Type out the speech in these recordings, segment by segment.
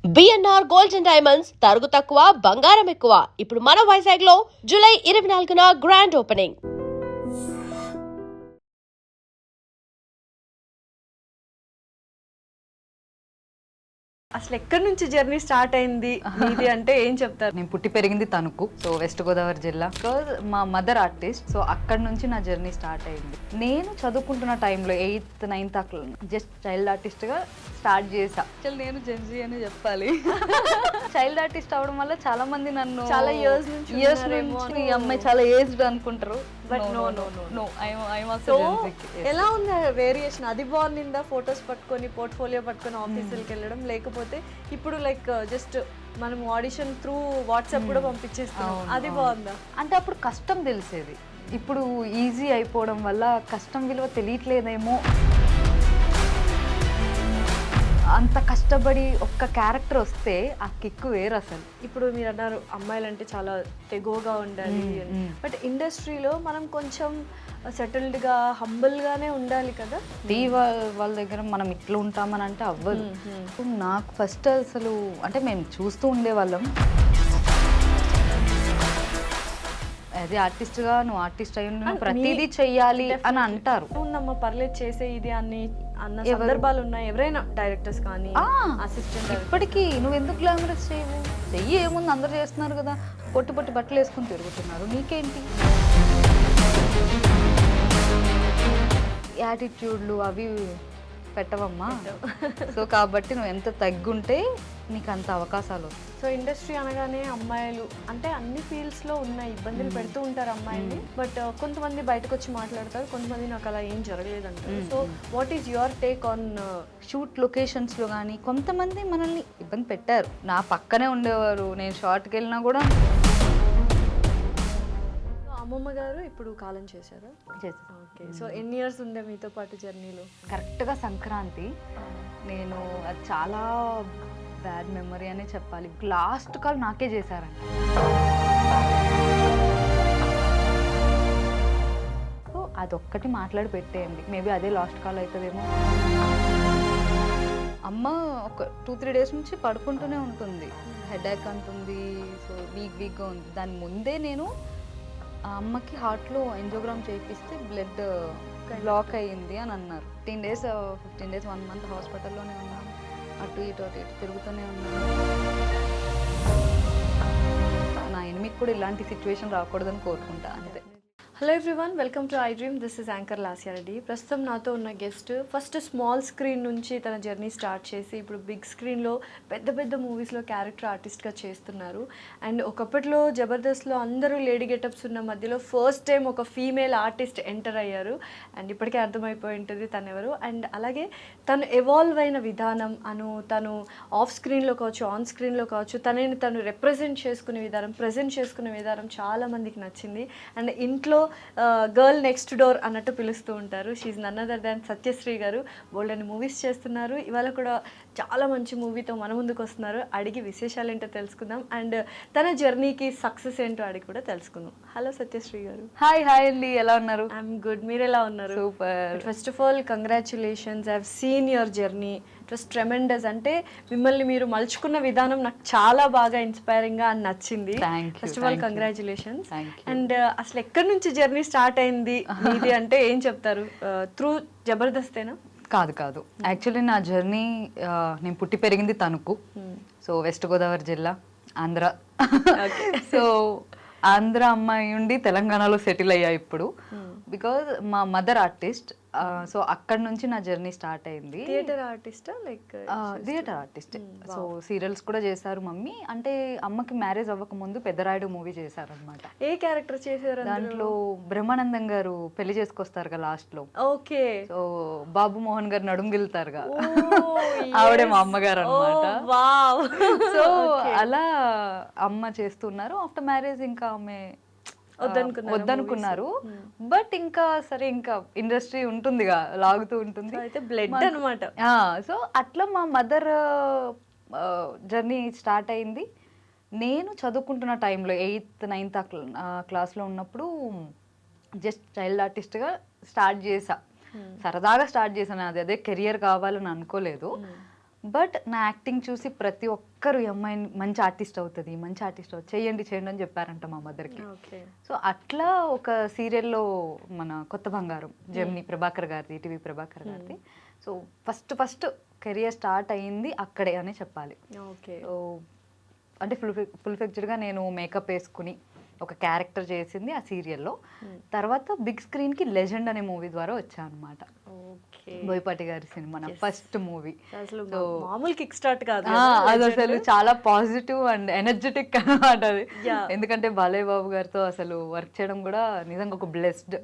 BNR gold and diamonds తరుగు తక్కువ బంగారం ఎక్కువ. ఇప్పుడు మన వైజాగ్ లో జూలై 24న గ్రాండ్ ఓపెనింగ్. అసలు ఎక్కడి నుంచి జర్నీ స్టార్ట్ అయింది ఇది అంటే ఏం చెప్తారు? నేను పుట్టి పెరిగింది తణుకు, సో వెస్ట్ గోదావరి జిల్లా. బికాజ్ మా మదర్ ఆర్టిస్ట్, సో అక్కడ నుంచి నా జర్నీ స్టార్ట్ అయింది. నేను చదువుకుంటున్న టైంలో 8th 9th అట్లా జస్ట్ చైల్డ్ ఆర్టిస్ట్గా స్టార్ట్ చేసా. అసలు నేను జెన్జీ అని చెప్పాలి. చైల్డ్ ఆర్టిస్ట్ అవడం వల్ల చాలా మంది నన్ను చాలా ఇయర్స్ నుంచి ఈ అమ్మాయి చాలా ఏజ్డ్ అనుకుంటారు. But no no no no so ఎలా ఉంది వేరియేషన్? అది బాగుందా ఫొటోస్ పట్టుకొని పోర్ట్ఫోలియో పట్టుకొని ఆఫీసులకి వెళ్ళడం, లేకపోతే ఇప్పుడు లైక్ జస్ట్ మనం ఆడిషన్ త్రూ వాట్సాప్ కూడా పంపించేస్తాం, అది బాగుందా? అంటే అప్పుడు కష్టం తెలిసేది, ఇప్పుడు ఈజీ అయిపోవడం వల్ల కష్టం విలువ తెలియట్లేదేమో. అంత కష్టపడి ఒక్క క్యారెక్టర్ వస్తే ఆ కిక్ వేరు అసలు. ఇప్పుడు మీరు అన్నారు అమ్మాయిలు అంటే చాలా తెగువగా ఉండాలి అని, బట్ ఇండస్ట్రీలో మనం కొంచెం సెటిల్డ్గా హంబుల్గానే ఉండాలి కదా. వాళ్ళ దగ్గర మనం ఇట్లా ఉంటామని అంటే అవ్వదు. నాకు ఫస్ట్ అసలు అంటే మేము చూస్తూ ఉండేవాళ్ళం, అది ఆర్టిస్ట్గా నువ్వు ఆర్టిస్ట్ అయ్యి నువ్వు ప్రతిదీ చెయ్యాలి అని అంటారు. ఉందమ్మా పర్లేదు చేసే ఇది అన్న సందర్భాలు ఉన్నాయి. ఎవరైనా డైరెక్టర్స్ కానీ అసిస్టెంట్ ఇప్పటికీ నువ్వు ఎందుకు గ్లామరస్ చేయవు, చెయ్యి ఏముంది అందరు చేస్తున్నారు కదా, పొట్టి పొట్టి బట్టలు వేసుకొని తిరుగుతున్నారు, నీకేంటి యాటిట్యూడ్లు అవి పెట్టవమ్మా. సో కాబట్టి నువ్వు ఎంత తగ్గుంటే నీకు అంత అవకాశాలు వస్తాయి. సో ఇండస్ట్రీ అనగానే అమ్మాయిలు అంటే అన్ని ఫీల్డ్స్లో ఉన్నాయి, ఇబ్బందులు పెడుతూ ఉంటారు అమ్మాయిని, బట్ కొంతమంది బయటకు వచ్చి మాట్లాడతారు, కొంతమంది నాకు అలా ఏం జరగలేదు అంటారు. So what is your take on shoot లొకేషన్స్లో కానీ కొంతమంది మనల్ని ఇబ్బంది పెట్టారు. నా పక్కనే ఉండేవారు, నేను షార్ట్కి వెళ్ళినా కూడా. అమ్మమ్మ గారు ఇప్పుడు కాలం చేశారు. ఓకే, సో ఎన్ని ఇయర్స్ ఉండే మీతో పాటు జర్నీలో? కరెక్ట్గా సంక్రాంతి. నేను అది చాలా బ్యాడ్ మెమరీ అనే చెప్పాలి. లాస్ట్ కాల్ నాకే చేశారంట. సో అదొక్కటి మాట్లాడి పెట్టేయండి, మేబీ అదే లాస్ట్ కాల్ అవుతుందేమో. అమ్మ ఒక 2-3 డేస్ నుంచి పడుకుంటూనే ఉంటుంది, హెడేక్ అంటుంది, సో వీక్గా ఉంది. దాని ముందే నేను ఆ అమ్మకి హార్ట్లో ఎంజోగ్రామ్ చేయిస్తే బ్లడ్ బ్లాక్ అయ్యింది అని అన్నారు. 15 డేస్ 1 మంత్ హాస్పిటల్లోనే ఉన్నాను, అటు ఇటు తిరుగుతూనే ఉన్నాను. నా ఎనిమికి కూడా ఇలాంటి సిచ్యువేషన్ రాకూడదని కోరుకుంటా అంతే. Hello everyone, welcome to I dream. This is anchor Lasya Reddy. ప్రస్తుతం నాతో ఉన్న గెస్ట్ ఫస్ట్ స్మాల్ స్క్రీన్ నుంచి తన జర్నీ స్టార్ట్ చేసి ఇప్పుడు బిగ్ స్క్రీన్లో పెద్ద పెద్ద మూవీస్లో క్యారెక్టర్ ఆర్టిస్ట్గా చేస్తున్నారు. అండ్ ఒకప్పట్లో జబర్దస్త్లో అందరూ లేడీ గెటప్స్ ఉన్న మధ్యలో ఫస్ట్ టైం ఒక ఫీమేల్ ఆర్టిస్ట్ ఎంటర్ అయ్యారు. అండ్ ఇప్పటికే అర్థమైపోయి ఉంటుంది తను ఎవరు. అండ్ అలాగే తను ఎవాల్వ్ అయిన విధానం తను ఆఫ్ స్క్రీన్లో కావచ్చు, ఆన్ స్క్రీన్లో కావచ్చు, తనని తను రిప్రజెంట్ చేసుకునే విధానం, ప్రజెంట్ చేసుకునే విధానం చాలామందికి నచ్చింది. అండ్ ఇంట్లో గర్ల్ నెక్స్ట్ డోర్ అన్నట్టు పిలుస్తూ ఉంటారు. She none other than Satyasri garu. Bold అని మూవీస్ చేస్తున్నారు, ఇవాళ కూడా చాలా మంచి మూవీతో మన ముందుకు వస్తున్నారు. అడిగి విశేషాలు ఏంటో తెలుసుకుందాం, అండ్ తన జర్నీకి సక్సెస్ ఏంటో అడిగి కూడా తెలుసుకుందాం. హలో సత్యశ్రీ గారు. హాయ్ అండి, ఎలా ఉన్నారు? ఐఎమ్ గుడ్, మీరు ఎలా ఉన్నారు? Super. First of all congratulations, I have seen your journey, it was tremendous. అంటే మిమ్మల్ని మీరు మలుచుకున్న విధానం నాకు చాలా బాగా ఇన్స్పైరింగ్గా అని నచ్చింది. First of all congratulations. And అసలు ఎక్కడి నుంచి జర్నీ స్టార్ట్ అయింది ఇది అంటే ఏం చెప్తారు? త్రూ జబర్దస్తేనా? కాదు, యాక్చువల్లీ నా జర్నీ, నేను పుట్టి పెరిగింది తణుకు, సో వెస్ట్ గోదావరి జిల్లా, ఆంధ్ర. సో ఆంధ్ర అమ్మాయి ఉండి తెలంగాణలో సెటిల్ అయ్యా ఇప్పుడు. బికాజ్ మా మదర్ ఆర్టిస్ట్, సో అక్కడ నుంచి నా జర్నీ స్టార్ట్ అయింది. థియేటర్ ఆర్టిస్టా? Like theatre artist. So serials కూడా చేశారు మమ్మీ. అంటే అమ్మకి మ్యారేజ్ అవ్వక ముందు పెద్దరాయుడు మూవీ చేశారు అనమాట. ఏ క్యారెక్టర్ చేశారు దాంట్లో? బ్రహ్మానందం గారు పెళ్లి చేసుకొస్తారు కదా లాస్ట్ లో. ఓకే. సో బాబు మోహన్ గారు నడుము గిలుతారుగా, ఆవిడే మా అమ్మగారు అనమాట. సో అలా అమ్మ చేస్తున్నారు. ఆఫ్టర్ మ్యారేజ్ ఇంకా ఆమె వద్దనుకున్నారు. బట్ ఇంకా సరే, ఇంకా ఇండస్ట్రీ ఉంటుందిగా, లాగుతూ ఉంటుంది, బ్లడ్ అనమాట. సో అట్లా మా మదర్ జర్నీ స్టార్ట్ అయింది. నేను చదువుకుంటున్న టైంలో 8th 9th క్లాస్లో ఉన్నప్పుడు జస్ట్ చైల్డ్ ఆర్టిస్ట్గా స్టార్ట్ చేసా. సరదాగా స్టార్ట్ చేశాను, అదే కెరియర్ కావాలని అనుకోలేదు. బట్ నా యాక్టింగ్ చూసి ప్రతి ఒక్కరు ఈ అమ్మాయిని మంచి ఆర్టిస్ట్ అవుతుంది చేయండి అని చెప్పారంట మా మదర్కి. ఓకే. సో అట్లా ఒక సీరియల్లో మన కొత్త బంగారం జెమిని ప్రభాకర్ గారిది, ఈటీవీ ప్రభాకర్ గారిది. సో ఫస్ట్ కెరియర్ స్టార్ట్ అయ్యింది అక్కడే అనే చెప్పాలి. ఓకే. సో అంటే ఫుల్ ఫ్లెడ్జ్డ్గా నేను మేకప్ వేసుకుని ఒక క్యారెక్టర్ చేసింది ఆ సీరియల్లో. తర్వాత బిగ్ స్క్రీన్కి లెజెండ్ అనే మూవీ ద్వారా వచ్చాను అనమాట. ఓకే. బోయపాటి గారి సినిమా నా ఫస్ట్ మూవీ. అసలు మామూలు కిక్ స్టార్ట్ కాదు. అది అసలు చాలా పాజిటివ్ అండ్ ఎనర్జెటిక్ అనమాట అది. ఎందుకంటే బాలయ్య బాబు గారితో అసలు వర్క్ చేయడం కూడా నిజంగా ఒక బ్లెస్డ్.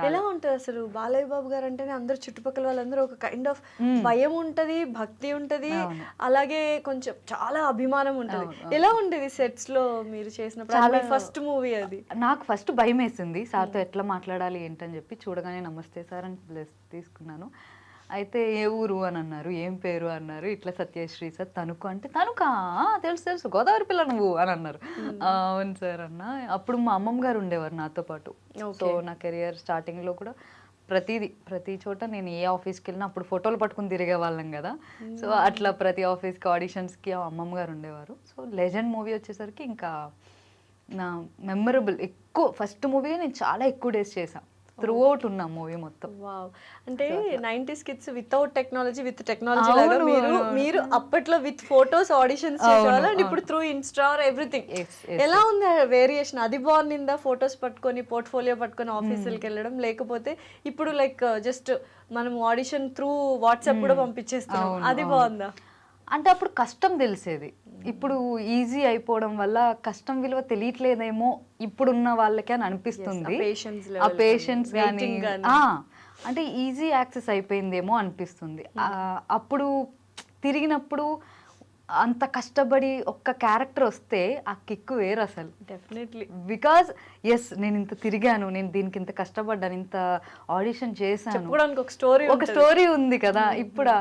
ఎలా ఉంటుంది అసలు బాలయ్య బాబు గారు అంటేనే అందరు చుట్టుపక్కల వాళ్ళందరూ ఒక కైండ్ ఆఫ్ భయం ఉంటది, భక్తి ఉంటది, అలాగే కొంచెం చాలా అభిమానం ఉంటది. ఎలా ఉండేది సెట్స్ లో మీరు చేసినప్పుడు? ఫస్ట్ మూవీ అది. నాకు ఫస్ట్ భయం వేసింది సార్తో ఎట్లా మాట్లాడాలి ఏంటని చెప్పి. చూడగానే నమస్తే సార్ అని బ్లెస్ తీసుకున్నాను. అయితే ఏ ఊరు అని అన్నారు, ఏం పేరు అన్నారు. ఇట్లా సత్యశ్రీ సార్. తణుకు అంటే తణుకా, తెలుసు గోదావరి పిల్ల నువ్వు అని అన్నారు. అవును సార్ అన్న. అప్పుడు మా అమ్మమ్మ గారు ఉండేవారు నాతో పాటు. సో నా కెరియర్ స్టార్టింగ్లో కూడా ప్రతి చోట నేను ఏ ఆఫీస్కి వెళ్ళినా అప్పుడు ఫోటోలు పట్టుకుని తిరిగే వాళ్ళం కదా. సో అట్లా ప్రతి ఆఫీస్కి ఆడిషన్స్కి అమ్మమ్మ గారు ఉండేవారు. సో లెజెండ్ మూవీ వచ్చేసరికి ఇంకా నా మెమరబుల్ ఎక్కువ ఫస్ట్ మూవీ నేను చాలా ఎక్కువ డేస్ చేశాను. త్రూ అవుట్ ఉన్న మూవీ మొత్తం. వావ్. అంటే 90s kids without technology with technology లాగా మీరు అప్పట్లో విత్ ఫోటోస్ ఆడిషన్స్ చేసేవాళ్ళు అండ్ ఇప్పుడు త్రూ ఇన్స్టా ఆర్ ఎవ్రీథింగ్. ఎలా ఉంది వేరియేషన్? అది బాగుందా ఫోటోస్ పట్టుకొని పోర్ట్ఫోలియో పట్టుకొని ఆఫీసులకి వెళ్ళడం, లేకపోతే ఇప్పుడు లైక్ జస్ట్ మనం ఆడిషన్ త్రూ వాట్సాప్ కూడా పంపించేస్తాం, అది బాగుందా? అంటే అప్పుడు కష్టం తెలిసేది, ఇప్పుడు ఈజీ అయిపోవడం వల్ల కష్టం విలువ తెలియట్లేదేమో ఇప్పుడున్న వాళ్ళకి అని అనిపిస్తుంది. ఆ పేషెన్స్ కానీ అంటే ఈజీ యాక్సెస్ అయిపోయిందేమో అనిపిస్తుంది. అప్పుడు తిరిగినప్పుడు అంత కష్టపడి ఒక్క క్యారెక్టర్ వస్తే ఆ కిక్ వేరు అసలు. డెఫినెట్లీ. బికాజ్ ఎస్ నేను ఇంత తిరిగాను, నేను దీనికి ఇంత కష్టపడ్డాను, ఇంత ఆడిషన్ చేశాను, ఒక స్టోరీ ఉంది కదా. ఇప్పుడు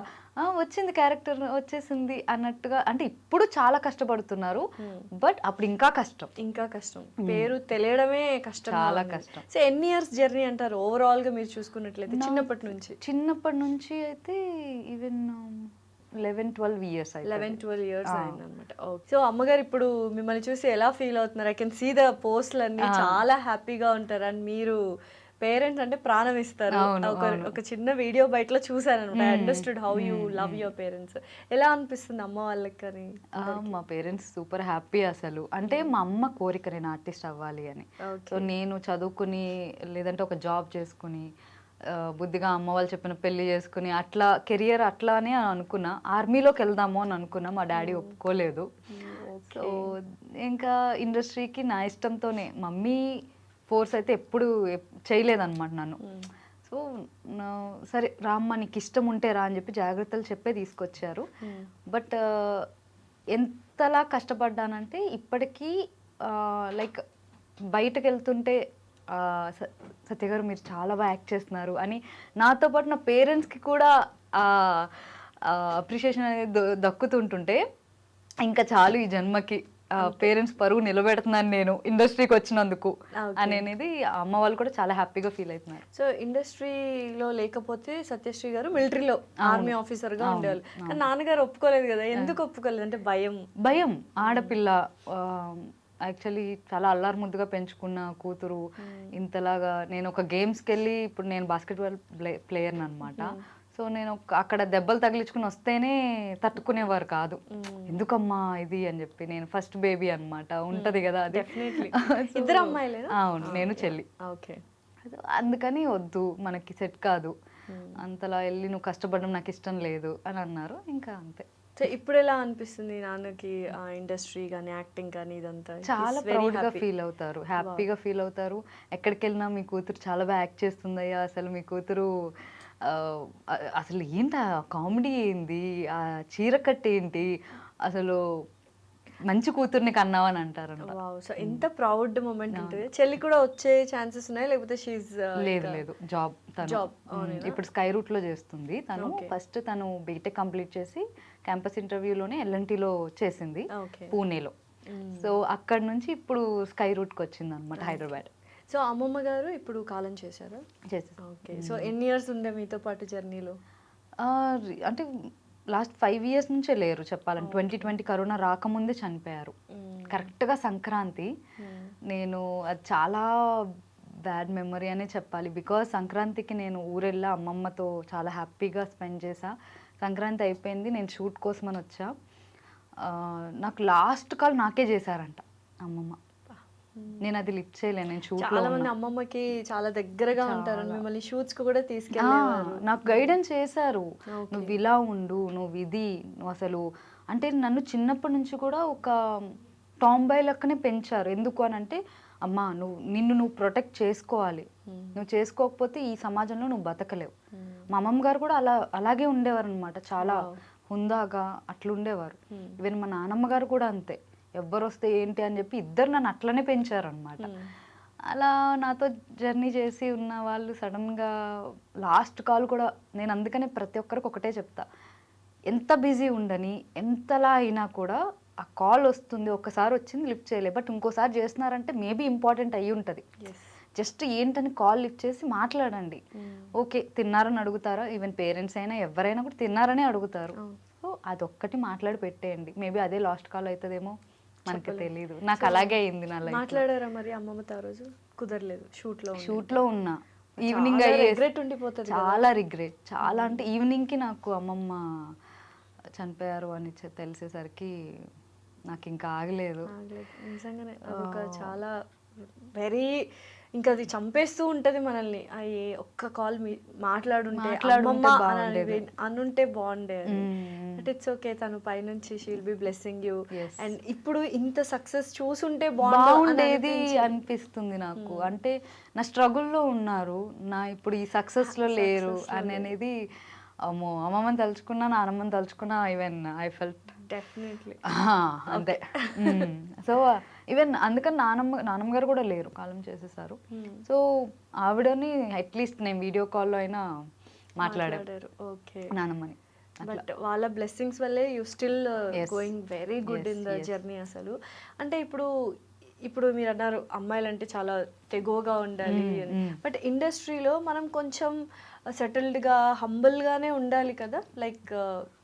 వచ్చింది క్యారెక్టర్ వచ్చేసింది అన్నట్టుగా. అంటే ఇప్పుడు చాలా కష్టపడుతున్నారు, బట్ అప్పుడు ఇంకా కష్టం. పేరు తెలియడమే కష్టం, చాలా కష్టం. సో ఎన్ని ఇయర్స్ జర్నీ అంటారు ఓవరాల్ గా మీరు చూసుకున్నట్లయితే? చిన్నప్పటి నుంచి అయితే ఈవెన్ 11-12 years. 11-12 years అయిందన్నమాట. సో అమ్మగారు ఇప్పుడు మిమ్మల్ని చూసి ఎలా ఫీల్ అవుతున్నారు? ఐ కెన్ సీ ద పోస్ట్లు అన్ని చాలా హ్యాపీగా ఉంటారు. అండ్ మీరు పేరెంట్స్ అంటే ప్రాణం ఇస్తారు. ఒక చిన్న వీడియో బయటలో చూసాను అనమాట. I understood how you love your parents. ఎలా అనిపిస్తుంది అమ్మ వాళ్ళకి? కానీ మా పేరెంట్స్ సూపర్ హ్యాపీ అసలు. అంటే మా అమ్మ కోరిక నేను ఆర్టిస్ట్ అవ్వాలి అని. సో నేను చదువుకుని లేదంటే ఒక జాబ్ చేసుకుని బుద్ధిగా అమ్మ వాళ్ళు చెప్పిన పెళ్లి చేసుకుని అట్లా కెరియర్ అట్లానే అనుకున్నా. ఆర్మీలోకి వెళ్దాము అని అనుకున్నా, మా డాడీ ఒప్పుకోలేదు. సో ఇంకా ఇండస్ట్రీకి నా ఇష్టంతోనే, మమ్మీ ఫోర్స్ అయితే ఎప్పుడు చేయలేదన్నమాట నన్ను. సో సరే రామ్మ నీకు ఇష్టం ఉంటే రా అని చెప్పి జాగ్రత్తలు చెప్పే తీసుకొచ్చారు. బట్ ఎంతలా కష్టపడ్డానంటే ఇప్పటికీ లైక్ బయటకు వెళ్తుంటే సత్య గారు మీరు చాలా బాగా యాక్ట్ చేస్తున్నారు అని నాతో పాటు నా పేరెంట్స్కి కూడా అప్రిషియేషన్ అనేది దక్కుతుంటుంటే ఇంకా చాలు ఈ జన్మకి పేరెంట్స్ పరువు నిలబెడుతున్నాను నేను ఇండస్ట్రీకి వచ్చినందుకు అనేది అమ్మ వాళ్ళు కూడా చాలా హ్యాపీగా ఫీల్ అవుతున్నారు. సో ఇండస్ట్రీలో లేకపోతే సత్యశ్రీ గారు మిలిటరీలో ఆర్మీ ఆఫీసర్ గా ఉండేవాళ్ళు. కానీ నాన్నగారు ఒప్పుకోలేదు కదా, ఎందుకు ఒప్పుకోలేదు? అంటే భయం. ఆడపిల్ల యాక్చువల్లీ చాలా అల్లారు ముద్దుగా పెంచుకున్న కూతురు ఇంతలాగా. నేను ఒక గేమ్స్కి వెళ్ళి, ఇప్పుడు నేను బాస్కెట్బాల్ ప్లేయర్ని అనమాట. సో నేను అక్కడ దెబ్బలు తగిలించుకుని వస్తేనే తట్టుకునేవారు కాదు. ఎందుకమ్మా ఇది అని చెప్పి. నేను ఫస్ట్ బేబీ అనమాట, ఉంటది కదా అది. ఇద్దరు అమ్మాయిలే? అవును, నేను చెల్లి. ఓకే. అందుకని వద్దు మనకి సెట్ కాదు, అంతలా వెళ్ళి నువ్వు కష్టపడడం నాకు ఇష్టం లేదు అని అన్నారు. ఇంకా అంతే. సో ఇప్పుడు ఎలా అనిపిస్తుంది నాన్నకి ఇండస్ట్రీ కానీ యాక్టింగ్ కానీ ఇదంతా? చాలా ప్రౌడ్గా ఫీల్ అవుతారు, హ్యాపీగా ఫీల్ అవుతారు. ఎక్కడికి వెళ్ళినా మీ కూతురు చాలా బాగా యాక్ట్ చేస్తుందయ్యా, అసలు మీ కూతురు అసలు ఏంటి కామెడీ ఏంది, ఆ చీరకట్టు ఏంటి, అసలు మంచి కూతుర్ని కన్నావని అంటారు. సో ఎంత ప్రౌడ్ మూమెంట్ ఉంటుంది. చెల్లి కూడా వచ్చే ఛాన్సెస్ ఉన్నాయి లేకపోతే లేదు జాబ్ ఇప్పుడు స్కై రూట్ లో చేస్తుంది తను. ఫస్ట్ తను బీటెక్ కంప్లీట్ చేసి క్యాంపస్ ఇంటర్వ్యూలోనే ఎల్ఎన్టీలో చేసింది పూణేలో. సో అక్కడ నుంచి ఇప్పుడు స్కై రూట్కి వచ్చింది అనమాట, హైదరాబాద్. సో అమ్మమ్మ గారు ఇప్పుడు కాలం చేశారు. ఓకే. సో ఎన్ని ఇయర్స్ ఉండే మీతో పాటు జర్నీలో? అంటే లాస్ట్ 5 ఇయర్స్ నుంచే లేరు చెప్పాలని. 2020 కరోనా రాకముందే చనిపోయారు. కరెక్ట్గా సంక్రాంతి. నేను అది చాలా బ్యాడ్ మెమరీ అనే చెప్పాలి. బికాజ్ సంక్రాంతికి నేను ఊరెళ్ళా, అమ్మమ్మతో చాలా హ్యాపీగా స్పెండ్ చేసా. సంక్రాంతి అయిపోయింది, నేను షూట్ కోసం అని వచ్చా. నాకు లాస్ట్ కాల్ నాకే చేశారంట అమ్మమ్మ. నేను అది లిఫ్ట్ చేయలేను, నేను షూట్లో చాలా మంది అమ్మమ్మకి చాలా దగ్గరగా ఉంటారు, మిమ్మల్ని షూట్స్ కు కూడా తీసుకెళ్ళేవారు. నాకు గైడెన్స్ చేశారు. నువ్వు ఇలా ఉండు, నువ్వు ఇది, నువ్వు అసలు అంటే నన్ను చిన్నప్పటి నుంచి కూడా ఒక టాంబాయ్ లెక్కనే పెంచారు. ఎందుకు అని అంటే, అమ్మా నిన్ను ప్రొటెక్ట్ చేసుకోవాలి, నువ్వు చేసుకోకపోతే ఈ సమాజంలో నువ్వు బతకలేవు. మా అమ్మమ్మ గారు కూడా అలాగే ఉండేవారు అనమాట, చాలా హుందాగా అట్లా ఉండేవారు. ఈవెన్ మా నాన్నమ్మ గారు కూడా అంతే, ఎవ్వరు వస్తే ఏంటి అని చెప్పి ఇద్దరు నన్ను అట్లనే పెంచారు అనమాట. అలా నాతో జర్నీ చేసి ఉన్న వాళ్ళు సడన్గా లాస్ట్ కాల్ కూడా, నేను అందుకనే ప్రతి ఒక్కరికి ఒకటే చెప్తా, ఎంత బిజీ ఉండని ఎంతలా అయినా కూడా ఆ కాల్ వస్తుంది, ఒక్కసారి వచ్చింది లిఫ్ట్ చేయలే, బట్ ఇంకోసారి చేస్తున్నారంటే మేబీ ఇంపార్టెంట్ అయ్యి ఉంటుంది. జస్ట్ ఏంటని కాల్ లిఫ్ట్ చేసి మాట్లాడండి. ఓకే తిన్నారని అడుగుతారా, ఈవెన్ పేరెంట్స్ అయినా ఎవరైనా కూడా తిన్నారనే అడుగుతారు. సో అదొక్కటి మాట్లాడి పెట్టేయండి, మేబీ అదే లాస్ట్ కాల్ అవుతుందేమో, మనకి తెలియదు. నాకు అలాగే అయింది నా లైఫ్. మాట్లాడారా మరి అమ్మమ్మతో ఆ రోజు? కుదరలేదు, షూట్లో ఉన్నా. ఈవినింగ్ రిగ్రెట్ ఉండిపోతుంది, చాలా రిగ్రెట్, చాలా అంటే ఈవినింగ్కి నాకు అమ్మమ్మ చనిపోయారు అని తెలిసేసరికి నాకు ఇంకా ఆగలేదు. నిజంగానే అదొక చాలా వెరీ, ఇంకా అది చంపేస్తూ ఉంటది మనల్ని. అయ్యే ఒక్క కాల్ మాట్లాడుంటే అనుంటే బాగుండే. బట్ ఇట్స్ ఓకే, తను పైనుంచి she'll be blessing you. And ఇప్పుడు ఇంత సక్సెస్ చూసుంటే బాగుండేది అనిపిస్తుంది నాకు. అంటే నా స్ట్రగుల్లో ఉన్నారు, నా ఇప్పుడు ఈ సక్సెస్ లో లేరు అని అనేది. అమ్మో, అమ్మమ్మని తలుచుకున్నా, నాన్నమ్మని తలుచుకున్నా, ఈవెన్ ఐ ఫెల్ట్ డెఫినెట్లీ అంతే. సో ఈవెన్ అందుకని నాన్నమ్మ గారు కూడా లేరు, కాలం చేసేసారు. సో ఆవిడని అట్లీస్ట్ నేను వీడియో కాల్లో అయినా మాట్లాడారు. ఓకే, నాన్నమ్మని. బట్ వాళ్ళ బ్లెస్సింగ్స్ వల్లే you still going very good in the journey. అసలు అంటే ఇప్పుడు మీరు అన్నారు అమ్మాయిలు అంటే చాలా తెగోగా ఉండాలి అని, బట్ ఇండస్ట్రీలో మనం కొంచెం సెటిల్డ్గా హంబుల్గానే ఉండాలి కదా, లైక్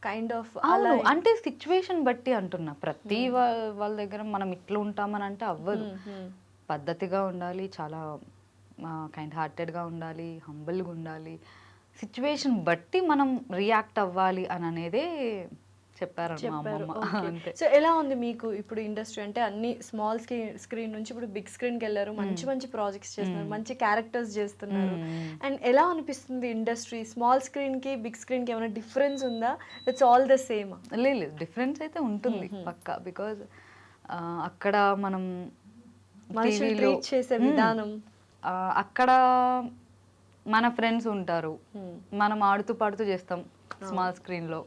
కైండ్ ఆఫ్ అలా. అంటే సిచ్యువేషన్ బట్టి అంటున్నా, ప్రతి వాళ్ళ దగ్గర మనం ఇట్లా ఉంటామని అంటే అవ్వదు. పద్ధతిగా ఉండాలి, చాలా కైండ్ హార్టెడ్గా ఉండాలి, హంబుల్గా ఉండాలి. సిచ్యువేషన్ బట్టి మనం రియాక్ట్ అవ్వాలి అని అనేదే చెప్పారు. సో ఎలా ఉంది మీకు ఇప్పుడు ఇండస్ట్రీ? అంటే అన్ని స్మాల్ స్క్రీన్ నుంచి ఇప్పుడు బిగ్ స్క్రీన్కి వెళ్ళారు, మంచి మంచి ప్రాజెక్ట్స్ చేస్తున్నారు, మంచి క్యారెక్టర్స్ చేస్తున్నారు. అండ్ ఎలా అనిపిస్తుంది ఇండస్ట్రీ? స్మాల్ స్క్రీన్కి బిగ్ స్క్రీన్కి ఏమైనా డిఫరెన్స్ ఉందా? It's all the same? లేదు, డిఫరెన్స్ అయితే ఉంటుంది పక్కా. బికాజ్ అక్కడ మనం ట్రీట్ చేసే విధానం, అక్కడ మన ఫ్రెండ్స్ ఉంటారు, మనం ఆడుతూ పాడుతూ చేస్తాం స్మాల్ స్క్రీన్లో.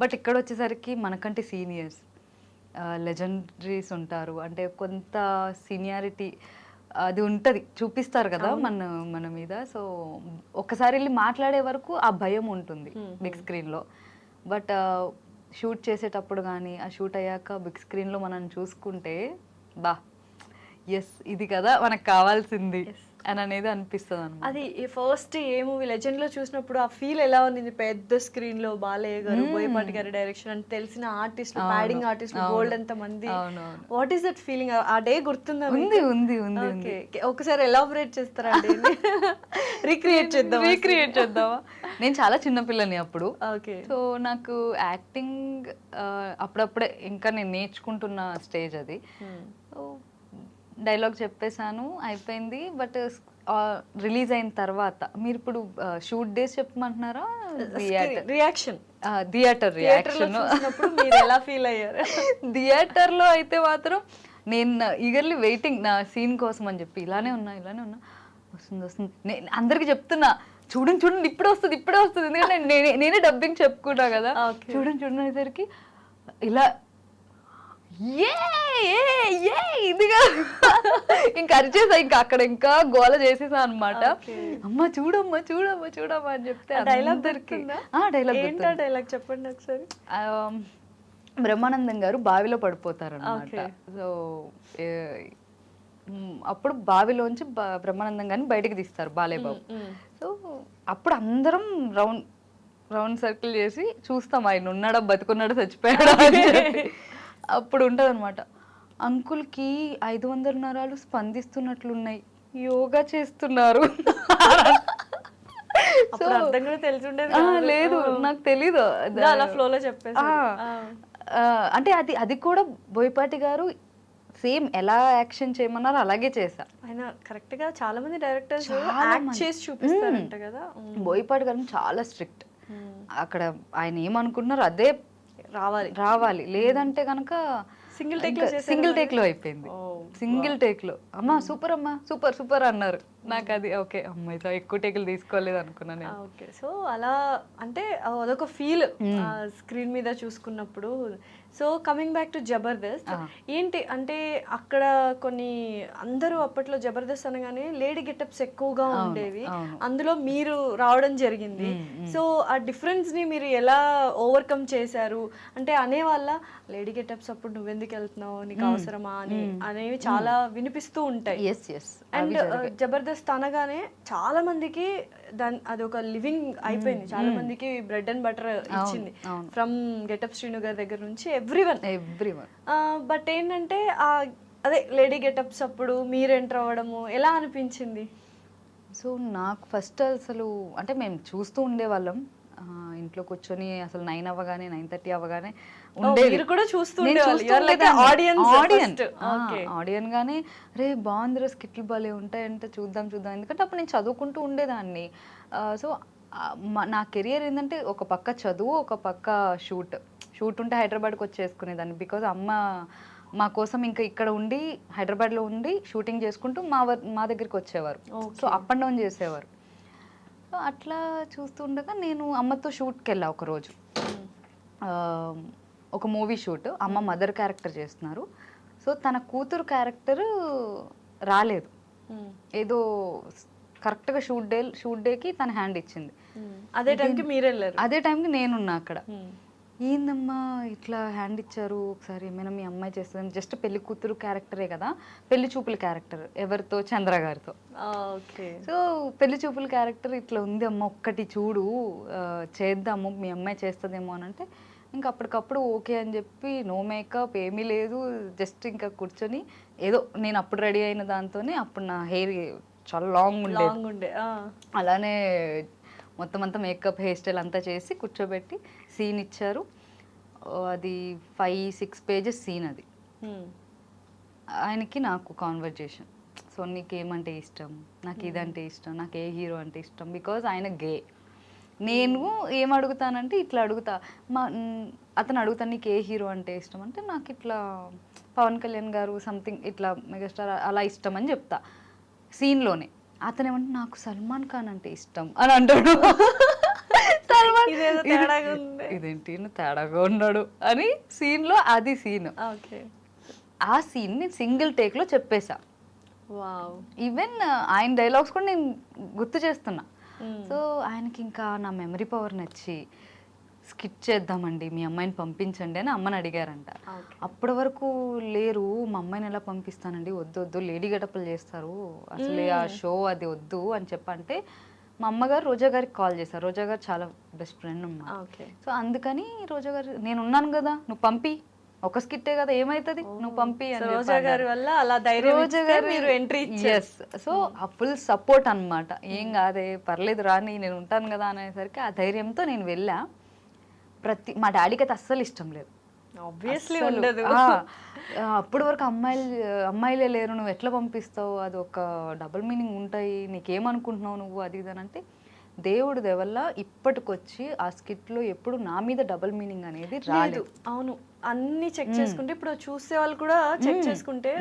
బట్ ఇక్కడ వచ్చేసరికి మనకంటే సీనియర్స్, లెజెండరీస్ ఉంటారు, అంటే కొంత సీనియారిటీ అది ఉంటుంది, చూపిస్తారు కదా మన మీద. సో ఒకసారి వెళ్ళి మాట్లాడే వరకు ఆ భయం ఉంటుంది బిగ్ స్క్రీన్లో. బట్ షూట్ చేసేటప్పుడు కానీ, ఆ షూట్ అయ్యాక బిగ్ స్క్రీన్లో మనం చూసుకుంటే ఎస్ ఇది కదా మనకు కావాల్సింది అని అనేది అనిపిస్తుంది అన్నమాట. అది ఫస్ట్ ఏ మూవీ లెజెండ్ లో చూసినప్పుడు ఆ ఫీల్ ఎలా ఉంది? పెద్ద స్క్రీన్ లో బాలయ్య గారు, బోయపాటి గారి డైరెక్షన్, అంటే తెలిసిన ఆర్టిస్ట్, ప్యాడింగ్ ఆర్టిస్ట్, గోల్డ్ అంత మంది. What is that feeling? ఆ డే గుర్తుందా? ఉంది. ఒకసారి ఎలాబరేట్ చేస్తారా? రీక్రియేట్ చేద్దామా? నేను చాలా చిన్నపిల్లని అప్పుడు. ఓకే. సో నాకు యాక్టింగ్ అప్పుడప్పుడే ఇంకా నేను నేర్చుకుంటున్న స్టేజ్ అది. సో డైలాగ్ చెప్పేశాను, అయిపోయింది. బట్ రిలీజ్ అయిన తర్వాత మీరు ఇప్పుడు షూట్ డేస్ చెప్పమంటున్నారా? రియాక్షన్, థియేటర్ రియాక్షన్ ఎలా ఫీల్ అయ్యారు? థియేటర్లో అయితే మాత్రం నేను ఈగర్లీ వెయిటింగ్ నా సీన్ కోసం అని చెప్పి, ఇలానే ఉన్నా వస్తుంది. నేను అందరికి చెప్తున్నా, చూడండి ఇప్పుడే వస్తుంది. ఎందుకంటే నేనే డబ్బింగ్ చెప్పుకున్నా కదా. చూడండి అనేసరికి ఇలా ఇదిగా ఇంకా అరిచేసా, ఇంకా అక్కడ ఇంకా గోల చేసేసా అనమాట. అమ్మ చూడమ్మా అని చెప్తే డైలాగ్ డైలాగ్ చెప్పండి ఒకసారి. బ్రహ్మానందం గారు బావిలో పడిపోతారు అనమాట. సో అప్పుడు బావిలోంచి బ్రహ్మానందం గారిని బయటకు తీస్తారు బాలేబాబు. సో అప్పుడు అందరం రౌండ్ రౌండ్ సర్కిల్ చేసి చూస్తాం ఆయన ఉన్నాడా బతుకున్నాడా చచ్చిపోయాడా అని చెప్పి. అప్పుడు ఉంటుంది అనమాట, అంకుల్కి 500 నరాలు స్పందిస్తున్నట్లున్నాయి, యోగా చేస్తున్నారు. అప్పుడు అర్థం కూడా తెలిసి ఉండేది లేదు నాకు తెలీదు, అలా ఫ్లోలో చెప్పేసి. అంటే అది కూడా బోయపాటి గారు సేమ్ ఎలా యాక్షన్ చేయమన్నారో అలాగే చేశా. ఆయన కరెక్ట్ గా చాలా మంది డైరెక్టర్స్ యాక్ట్ చేసి చూపిస్తారంట కదా. బోయపాటి గారు చాలా స్ట్రిక్ట్. అక్కడ ఆయన ఏమనుకుంటున్నారు అదే రావాలి, లేదంటే కనుక సింగిల్ టేక్ లో అయిపోయింది. సింగిల్ టేక్ లో అమ్మా సూపర్ అమ్మా సూపర్ సూపర్ అన్నారు. నాకు అది ఓకే, అమ్మాయితో ఎక్కువ టేకులు తీసుకోలేదు అనుకున్నాను. ఓకే, సో అలా అంటే అదొక ఫీల్ స్క్రీన్ మీద చూసుకున్నప్పుడు. So coming back to Jabardasth, ఏంటి అంటే అక్కడ కొన్ని అందరూ అప్పట్లో జబర్దస్త్ అనగానే లేడీ గెటప్స్ ఎక్కువగా ఉండేవి, అందులో మీరు రావడం జరిగింది. సో ఆ డిఫరెన్స్ ని మీరు ఎలా ఓవర్కమ్ చేశారు? అంటే అనేవాళ్ళ లేడీ గెటప్స్ అప్పుడు నువ్వెందుకు వెళ్తున్నావు, నీకు అవసరమా అని అనేవి చాలా వినిపిస్తూ ఉంటాయి. అండ్ జబర్దస్త్ అనగానే చాలా మందికి అది ఒక లివింగ్ అయిపోయింది, చాలా మందికి బ్రెడ్ అండ్ బటర్ ఇచ్చింది, ఫ్రమ్ గెటప్ శ్రీను గారి దగ్గర నుంచి ఎవ్రీవన్. బట్ ఏంటంటే అదే లేడీ గెటప్స్ అప్పుడు మీరు ఎంటర్ అవ్వడము ఎలా అనిపించింది? సో నాకు ఫస్ట్ అసలు అంటే మేము చూస్తూ ఉండేవాళ్ళం ఇంట్లో కూర్చొని, అసలు 9 అవ్వగానే 9:30 అవ్వగానే ఉండేది కూడా ఆడియన్ గానే, రే బాగుందిరా స్కిట్లు భలే ఉంటాయంటే చూద్దాం, ఎందుకంటే అప్పుడు నేను చదువుకుంటూ ఉండేదాన్ని. సో నా కెరియర్ ఏంటంటే ఒక పక్క చదువు, ఒక పక్క షూట్ ఉంటే హైదరాబాద్కి వచ్చేసుకునేదాన్ని. బికాజ్ అమ్మ మా కోసం ఇంకా ఇక్కడ ఉండి హైదరాబాద్లో ఉండి షూటింగ్ చేసుకుంటూ మా దగ్గరికి వచ్చేవారు. సో అప్ అండ్ డౌన్ చేసేవారు. సో అట్లా చూస్తూ ఉండగా నేను అమ్మతో షూట్కి వెళ్ళా ఒకరోజు, ఒక మూవీ షూట్. అమ్మ మదర్ క్యారెక్టర్ చేస్తున్నారు. సో తన కూతురు క్యారెక్టర్ రాలేదు, ఏదో కరెక్ట్గా షూట్ డేకి తన హ్యాండ్ ఇచ్చింది. అదే టైంకి మీరు వెళ్ళారు? అదే టైంకి నేనున్నా అక్కడ. ఏందమ్మా ఇట్లా హ్యాండ్ ఇచ్చారు, ఒకసారి ఏమైనా మీ అమ్మాయి చేస్తుంది, జస్ట్ పెళ్లి కూతురు క్యారెక్టరే కదా, పెళ్లి చూపుల క్యారెక్టర్ ఎవరితో, చంద్ర గారితో. సో పెళ్లి చూపుల క్యారెక్టర్ ఇట్లా ఉంది అమ్మ, ఒక్కటి చూడు చేద్దాము, మీ అమ్మాయి చేస్తుందేమో అని అంటే ఇంకా అప్పటికప్పుడు ఓకే అని చెప్పి, నో మేకప్ ఏమీ లేదు, జస్ట్ ఇంకా కూర్చొని ఏదో నేను అప్పుడు రెడీ అయిన దాంతోనే, అప్పుడు నా హెయిర్ చాలా లాంగ్ ఉండే అలానే మొత్తం అంతా మేకప్ హెయిర్ స్టైల్ అంతా చేసి కూర్చోబెట్టి సీన్ ఇచ్చారు. అది 5-6 పేజెస్ సీన్. అది ఆయనకి నాకు కాన్వర్జేషన్. సో నీకేమంటే ఇష్టం, నాకు ఇదంటే ఇష్టం, నాకు ఏ హీరో అంటే ఇష్టం, బికాజ్ ఆయన గే. నేను ఏం అడుగుతానంటే ఇట్లా అడుగుతా, అతను అడుగుతాను నీకు ఏ హీరో అంటే ఇష్టం అంటే, నాకు ఇట్లా పవన్ కళ్యాణ్ గారు సంథింగ్ ఇట్లా మెగాస్టార్ అలా ఇష్టం అని చెప్తా సీన్లోనే. అతను ఏమంటే నాకు సల్మాన్ ఖాన్ అంటే ఇష్టం అని అంటాడు. సల్మాన్ ఇదేంటి తేడాగా ఉన్నాడు అని సీన్లో, అది సీన్. ఆ సీన్ నేను సింగిల్ టేక్లో చెప్పేశా. ఈవెన్ ఆయన డైలాగ్స్ కూడా నేను గుర్తు చేస్తున్నా. సో ఆయనకి ఇంకా నా మెమరీ పవర్ నచ్చి స్కిట్ చేద్దామండి, మీ అమ్మాయిని పంపించండి అని అమ్మని అడిగారంట. అప్పటి వరకు లేరు, మా అమ్మాయిని ఎలా పంపిస్తానండి, వద్దు లేడీ గెటప్లు చేస్తారు, అసలు ఆ షో అది వద్దు అని చెప్పంటే మా అమ్మగారు రోజా గారికి కాల్ చేశారు. రోజా గారు చాలా బెస్ట్ ఫ్రెండ్ అన్నమాట. సో అందుకని రోజా గారు నేను ఉన్నాను కదా, నువ్వు పంపి, ఒక స్కిట్టే కదా ఏమైతుంది, నువ్వు పంపి అని రోజా గారి వల్ల అలా రోజా గారు మీరు ఎంట్రీ ఇచ్చారు. సో ఆ ఫుల్ సపోర్ట్ అన్నమాట. ఏం కాదే పర్లేదు రాని, నేను ఉంటాను కదా అనేసరికి ఆ ధైర్యంతో నేను వెళ్ళా. మా డాడీకి అయితే అస్సలు ఇష్టం లేదు, ఆబ్వియస్లీ ఉండదు. అప్పటి వరకు అమ్మాయిలే లేరు, నువ్వు ఎట్లా పంపిస్తావు, అది ఒక డబుల్ మీనింగ్ ఉంటాయి, నీకేమనుకుంటున్నావు నువ్వు, అది ఇది అని అంటే, దేవుడి దేవల్ల ఇప్పటికొచ్చి ఆ స్కిట్లో ఎప్పుడు నా మీద డబుల్ మీనింగ్ అనేది రాలేదు. అవును, అన్ని చెక్ చేసుకుంటే ఇప్పుడు చూసే వాళ్ళు కూడా చెక్ చేసుకుంటే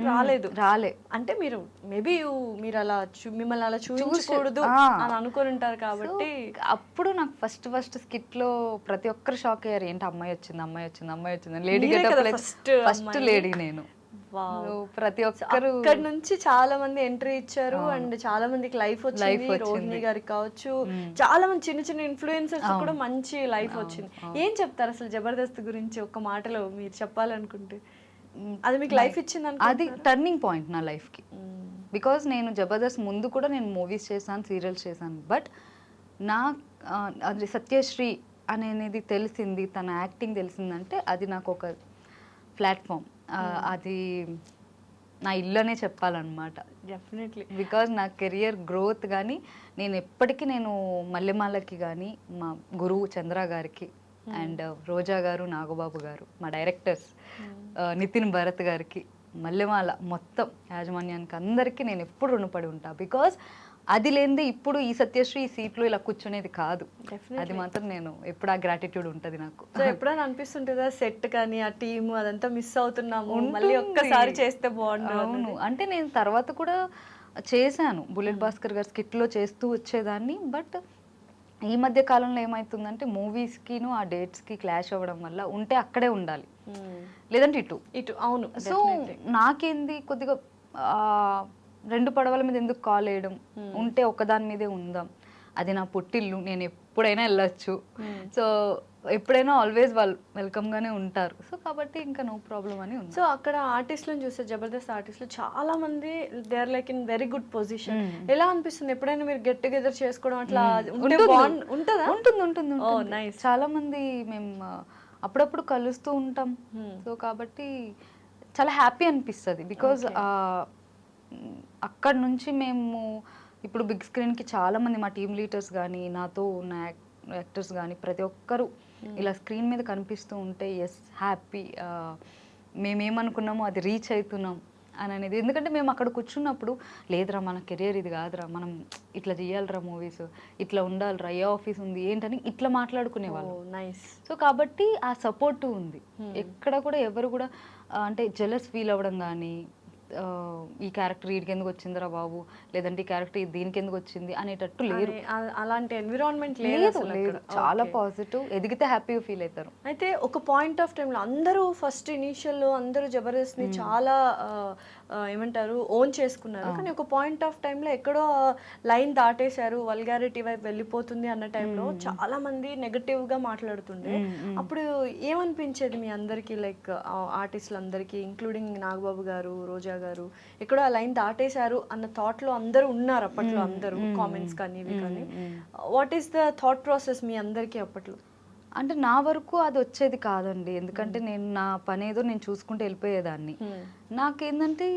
రాలే. అంటే మీరు మేబీ మీరు అలా మిమ్మల్ని అలా చూపించకూడదు అని అనుకొని ఉంటారు కాబట్టి. అప్పుడు నాకు ఫస్ట్ స్కిట్ లో ప్రతి ఒక్కరు షాక్ అయ్యారు, ఏంటి అమ్మాయి వచ్చింది లేడీ గెటప్, ఫస్ట్ లేడీ నేను. ప్రతి ఒక్కరు అక్కడ నుంచి చాలా మంది ఎంట్రీ ఇచ్చారు అండ్ చాలా మందికి లైఫ్ వచ్చింది. రోహిణి గారికి కావచ్చు, చాలా మంది చిన్న ఇన్ఫ్లుయెన్సర్స్ కూడా మంచి లైఫ్ వచ్చింది. ఏం చెప్తారు అసలు జబర్దస్త్ గురించి ఒక మాటలో మీరు చెప్పాలనుకుంటే? అది మీకు లైఫ్ ఇచ్చింది? అది టర్నింగ్ పాయింట్ నా లైఫ్ కి. బికాజ్ నేను జబర్దస్త్ ముందు కూడా నేను మూవీస్ చేశాను, సీరియల్స్ చేశాను. బట్ నా అది సత్యశ్రీ అనేది తెలిసింది, తన యాక్టింగ్ తెలిసిందంటే అది నాకు ఒక ప్లాట్ఫామ్. అది నా ఇల్లు అనే చెప్పాలన్నమాట. డెఫినెట్లీ. బికాజ్ నా కెరియర్ గ్రోత్ కానీ నేను ఎప్పటికీ నేను మల్లెమాలకి కానీ మా గురువు చంద్ర గారికి అండ్ రోజా గారు, నాగబాబు గారు, మా డైరెక్టర్స్ నితిన్ భరత్ గారికి, మల్లెమాల మొత్తం యాజమాన్యానికి అందరికీ నేను ఎప్పుడు రుణపడి ఉంటా. బికాజ్ అది లేనిదే ఇప్పుడు ఈ సత్యశ్రీ ఈ సీట్లో ఇలా కూర్చునేది కాదు. అది మాత్రం నేను ఎప్పుడు ఆ గ్రాటిట్యూడ్ ఉంటుంది నాకు. సో ఎప్పుడైనా అనిపిస్తుంటుందా సెట్ కానీ ఆ టీమ్ అదంతా మిస్ అవుతున్నాము, మళ్ళీ ఒక్కసారి చేస్తే బాగుండు? అవును, అంటే నేను తర్వాత కూడా చేశాను, బుల్లెట్ భాస్కర్ గారి స్కిట్లో చేస్తూ వచ్చేదాన్ని. బట్ ఈ మధ్య కాలంలో ఏమవుతుందంటే మూవీస్కిను ఆ డేట్స్కి క్లాష్ అవ్వడం వల్ల ఉంటే అక్కడే ఉండాలి, లేదంటే ఇటు. అవును. సో నాకేంది కొద్దిగా రెండు పడవల మీద ఎందుకు కాల్ వేయడం, ఉంటే ఒకదాని మీదే ఉందాం. అది నా పుట్టిల్లు, నేను ఎప్పుడైనా వెళ్ళొచ్చు. సో ఎప్పుడైనా ఆల్వేస్ వాళ్ళు వెల్కమ్గానే ఉంటారు. సో కాబట్టి ఇంకా నో ప్రాబ్లం అని ఉంది. సో అక్కడ ఆర్టిస్టులను చూస్తే జబర్దస్త్ ఆర్టిస్టులు చాలా మంది they are like in very good position. ఎలా అనిపిస్తుంది ఎప్పుడైనా మీరు గెట్ టుగెదర్ చేసుకోవడం అట్లా ఉంటుందా? ఉంటుంది. చాలా మంది మేము అప్పుడప్పుడు కలుస్తూ ఉంటాం. సో కాబట్టి చాలా హ్యాపీ అనిపిస్తుంది. బికాజ్ అక్కడ నుంచి మేము ఇప్పుడు బిగ్ స్క్రీన్కి చాలామంది మా టీమ్ లీడర్స్ కానీ నాతో ఉన్న యాక్టర్స్ కానీ ప్రతి ఒక్కరు ఇలా స్క్రీన్ మీద కనిపిస్తూ ఉంటే ఎస్ హ్యాపీ, మేమేమనుకున్నామో అది రీచ్ అవుతున్నాం అని అనేది. ఎందుకంటే మేము అక్కడ కూర్చున్నప్పుడు లేదురా మన కెరియర్ ఇది కాదురా, మనం ఇట్లా చేయాలిరా, మూవీస్ ఇట్లా ఉండాలిరా, ఏ ఆఫీస్ ఉంది ఏంటని ఇట్లా మాట్లాడుకునేవాళ్ళు. నైస్. సో కాబట్టి ఆ సపోర్ట్ ఉంది. ఎక్కడ కూడా ఎవరు కూడా అంటే జెలస్ ఫీల్ అవ్వడం కానీ ఈ క్యారెక్టర్ వీడికి ఎందుకు వచ్చిందిరా బాబు, లేదంటే ఈ క్యారెక్టర్ దీనికి ఎందుకు వచ్చింది అనేటట్టు లేరు. అలాంటి ఎన్విరాన్మెంట్ లేదు. చాలా పాజిటివ్, ఎదిగితే హ్యాపీగా ఫీల్ అవుతారు. అయితే ఒక పాయింట్ ఆఫ్ టైంలో అందరూ ఫస్ట్ ఇనీషియల్లో అందరూ జబర్దస్త్ని చాలా ఏమంటారు ఓన్ చేసుకున్నారు. కానీ ఒక పాయింట్ ఆఫ్ టైంలో ఎక్కడో లైన్ దాటేశారు, వల్గారిటీ వైపు వెళ్ళిపోతుంది అన్న టైంలో చాలా మంది నెగటివ్గా మాట్లాడుతుండే. అప్పుడు ఏమనిపించేది మీ అందరికీ, లైక్ ఆర్టిస్టులు అందరికీ ఇంక్లూడింగ్ నాగబాబు గారు, రోజా గారు, ఎక్కడో ఆ లైన్ దాటేశారు అన్న థాట్లో అందరూ ఉన్నారు అప్పట్లో, అందరూ కామెంట్స్ కానీ ఇవి కానీ. What is the thought process మీ అందరికీ అప్పట్లో? అంటే నా వరకు అది వచ్చేది కాదండి. ఎందుకంటే నేను నా పని ఏదో నేను చూసుకుంటూ వెళ్ళిపోయేదాన్ని. నాకేంటంటే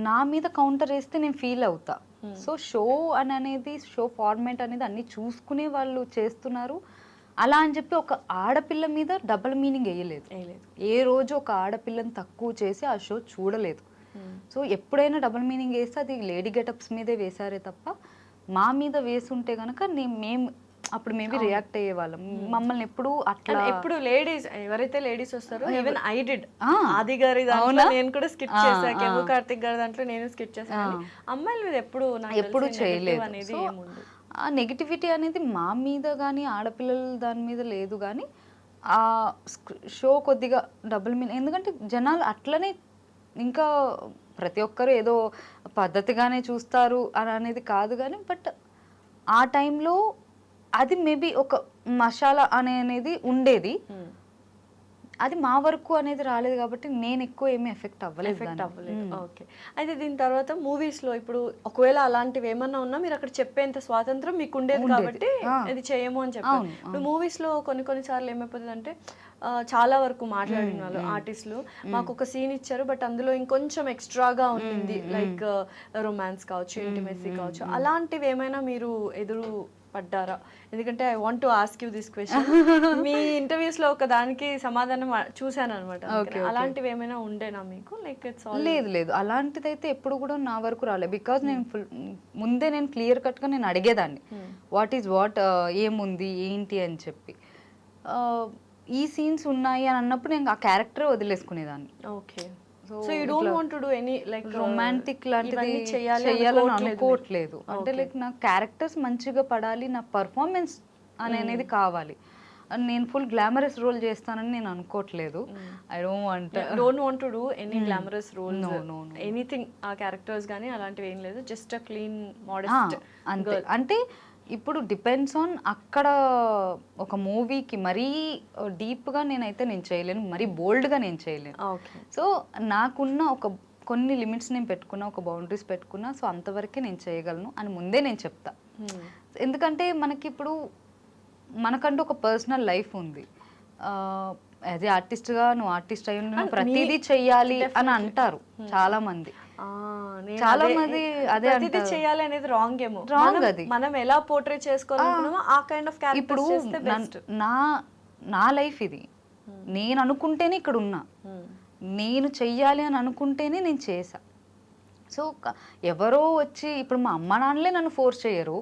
నా మీద కౌంటర్ వేస్తే నేను ఫీల్ అవుతా. సో షో అనేది షో ఫార్మేట్ అనేది అన్ని చూసుకునే వాళ్ళు చేస్తున్నారు. అలా అని చెప్పి ఒక ఆడపిల్ల మీద డబుల్ మీనింగ్ వేయలేదు. ఏ రోజు ఒక ఆడపిల్లని తక్కువ చేసి ఆ షో చూడలేదు. సో ఎప్పుడైనా డబుల్ మీనింగ్ వేస్తే అది లేడీ గెటప్స్ మీదే వేసారే తప్ప మా మీద వేసుంటే కనుక మేము అప్పుడు మేబీ రియాక్ట్ అయ్యే వాళ్ళం. మమ్మల్ని ఎప్పుడు అట్లా ఎప్పుడు లేడీస్ ఎవరైతే లేడీస్ వస్తారో, ఈవెన్ ఐ డిడ్ ఆది గారి దాంట్లో నేను కూడా స్కిట్ చేశాను, కేమో కార్తిక్ గారి దాంట్లో నేను స్కిట్ చేశాను. అమ్మాయిల మీద ఎప్పుడు చేయలేదు అనేది ఏముంది. ఆ నెగిటివిటీ అనేది మా మీద కానీ ఆడపిల్లల దాని మీద లేదు. కానీ ఆ షో కొద్దిగా డబుల్ మీనింగ్, ఎందుకంటే జనాలు అట్లనే ఇంకా ప్రతి ఒక్కరు ఏదో పద్ధతిగానే చూస్తారు అని అనేది కాదు. కానీ బట్ ఆ టైంలో అది మేబీ ఒక మసాలా అనేది ఉండేది. అది మా వరకు అనేది రాలేదు కాబట్టి నేను ఎక్కువ ఏమీ ఎఫెక్ట్ అవ్వలేదు. ఓకే. అయితే దీని తర్వాత మూవీస్లో ఇప్పుడు ఒకవేళ అలాంటివి ఏమన్నా ఉన్నా మీరు అక్కడ చెప్పేంత స్వాతంత్రం మీకు ఉండేది కాబట్టి ఇది చేయము అని చెప్పారు. ఇప్పుడు మూవీస్లో కొన్నిసార్లు ఏమైపోతుంది అంటే చాలా వరకు మాట్లాడిన వాళ్ళు ఆర్టిస్టులు మాకు ఒక సీన్ ఇచ్చారు బట్ అందులో ఇంకొంచెం ఎక్స్ట్రాగా ఉంటుంది, లైక్ రొమాన్స్ కావచ్చు, ఇంటిమెసీ కావచ్చు, అలాంటివి ఏమైనా మీరు ఎదురు పడ్డారా? ఎందుకంటే I want to ask you this question. Me interviews లో ఒక దానికి సమాధానం చూసాను అనమాట. అలాంటివి ఏమైనా ఉండేనా మీకు? లైక్ ఇట్స్ లేదు అలాంటిది అయితే ఎప్పుడు కూడా నా వరకు రాలేదు. బికాజ్ నేను ముందే నేను క్లియర్ కట్ గా నేను అడిగేదాన్ని వాట్ ఈజ్ వాట్, ఏముంది ఏంటి అని చెప్పి. ఈ సీన్స్ ఉన్నాయి అని అన్నప్పుడు నేను ఆ క్యారెక్టర్ వదిలేసుకునేదాన్ని. Okay. So you don't want to do any like romantic లాంటిది చేయాలని అనుకోవట్లేదు. అంటే లైక్ నా క్యారెక్టర్స్ మంచిగా పడాలి, నా పర్ఫార్మెన్స్ అనేది కావాలి. నేను ఫుల్ గ్లామరస్ రోల్ చేస్తానని నేను అనుకోవట్లేదు. I don't want to do any glamorous role, anything. ఆ క్యారెక్టర్స్ కానీ అలాంటివి ఏం లేదు, జస్ట్ అ క్లీన్ మోడెస్ట్ అంతే. అంటే ఇప్పుడు డిపెండ్స్ ఆన్ అక్కడ ఒక మూవీకి మరీ డీప్గా నేను చేయలేను, మరీ బోల్డ్గా నేను చేయలేను. సో నాకున్న కొన్ని లిమిట్స్ నేను పెట్టుకున్నా, ఒక బౌండరీస్ పెట్టుకున్నా. సో అంతవరకే నేను చేయగలను అని ముందే నేను చెప్తా. ఎందుకంటే మనకి ఇప్పుడు మనకంటూ ఒక పర్సనల్ లైఫ్ ఉంది. యాజ్ ఏ ఆర్టిస్ట్గా నువ్వు ఆర్టిస్ట్ అయ్యి నువ్వు ప్రతిదీ చెయ్యాలి అని అంటారు చాలా మంది. చాలా మంది అదే ప్రతిదీ చేయాలి అనేది రాంగ్ ఏమో. రాంగ్ అది. మనం ఎలా పోర్ట్రే చేసుకోవాలనుకున్నామో ఆ కైండ్ ఆఫ్ ఇప్పుడు నా లైఫ్ ఇది, నేను అనుకుంటేనే ఇక్కడ ఉన్నా, నేను చెయ్యాలి అని అనుకుంటేనే నేను చేసా. సో ఎవరో వచ్చి ఇప్పుడు మా అమ్మ నాన్నలే నన్ను ఫోర్స్ చేయరు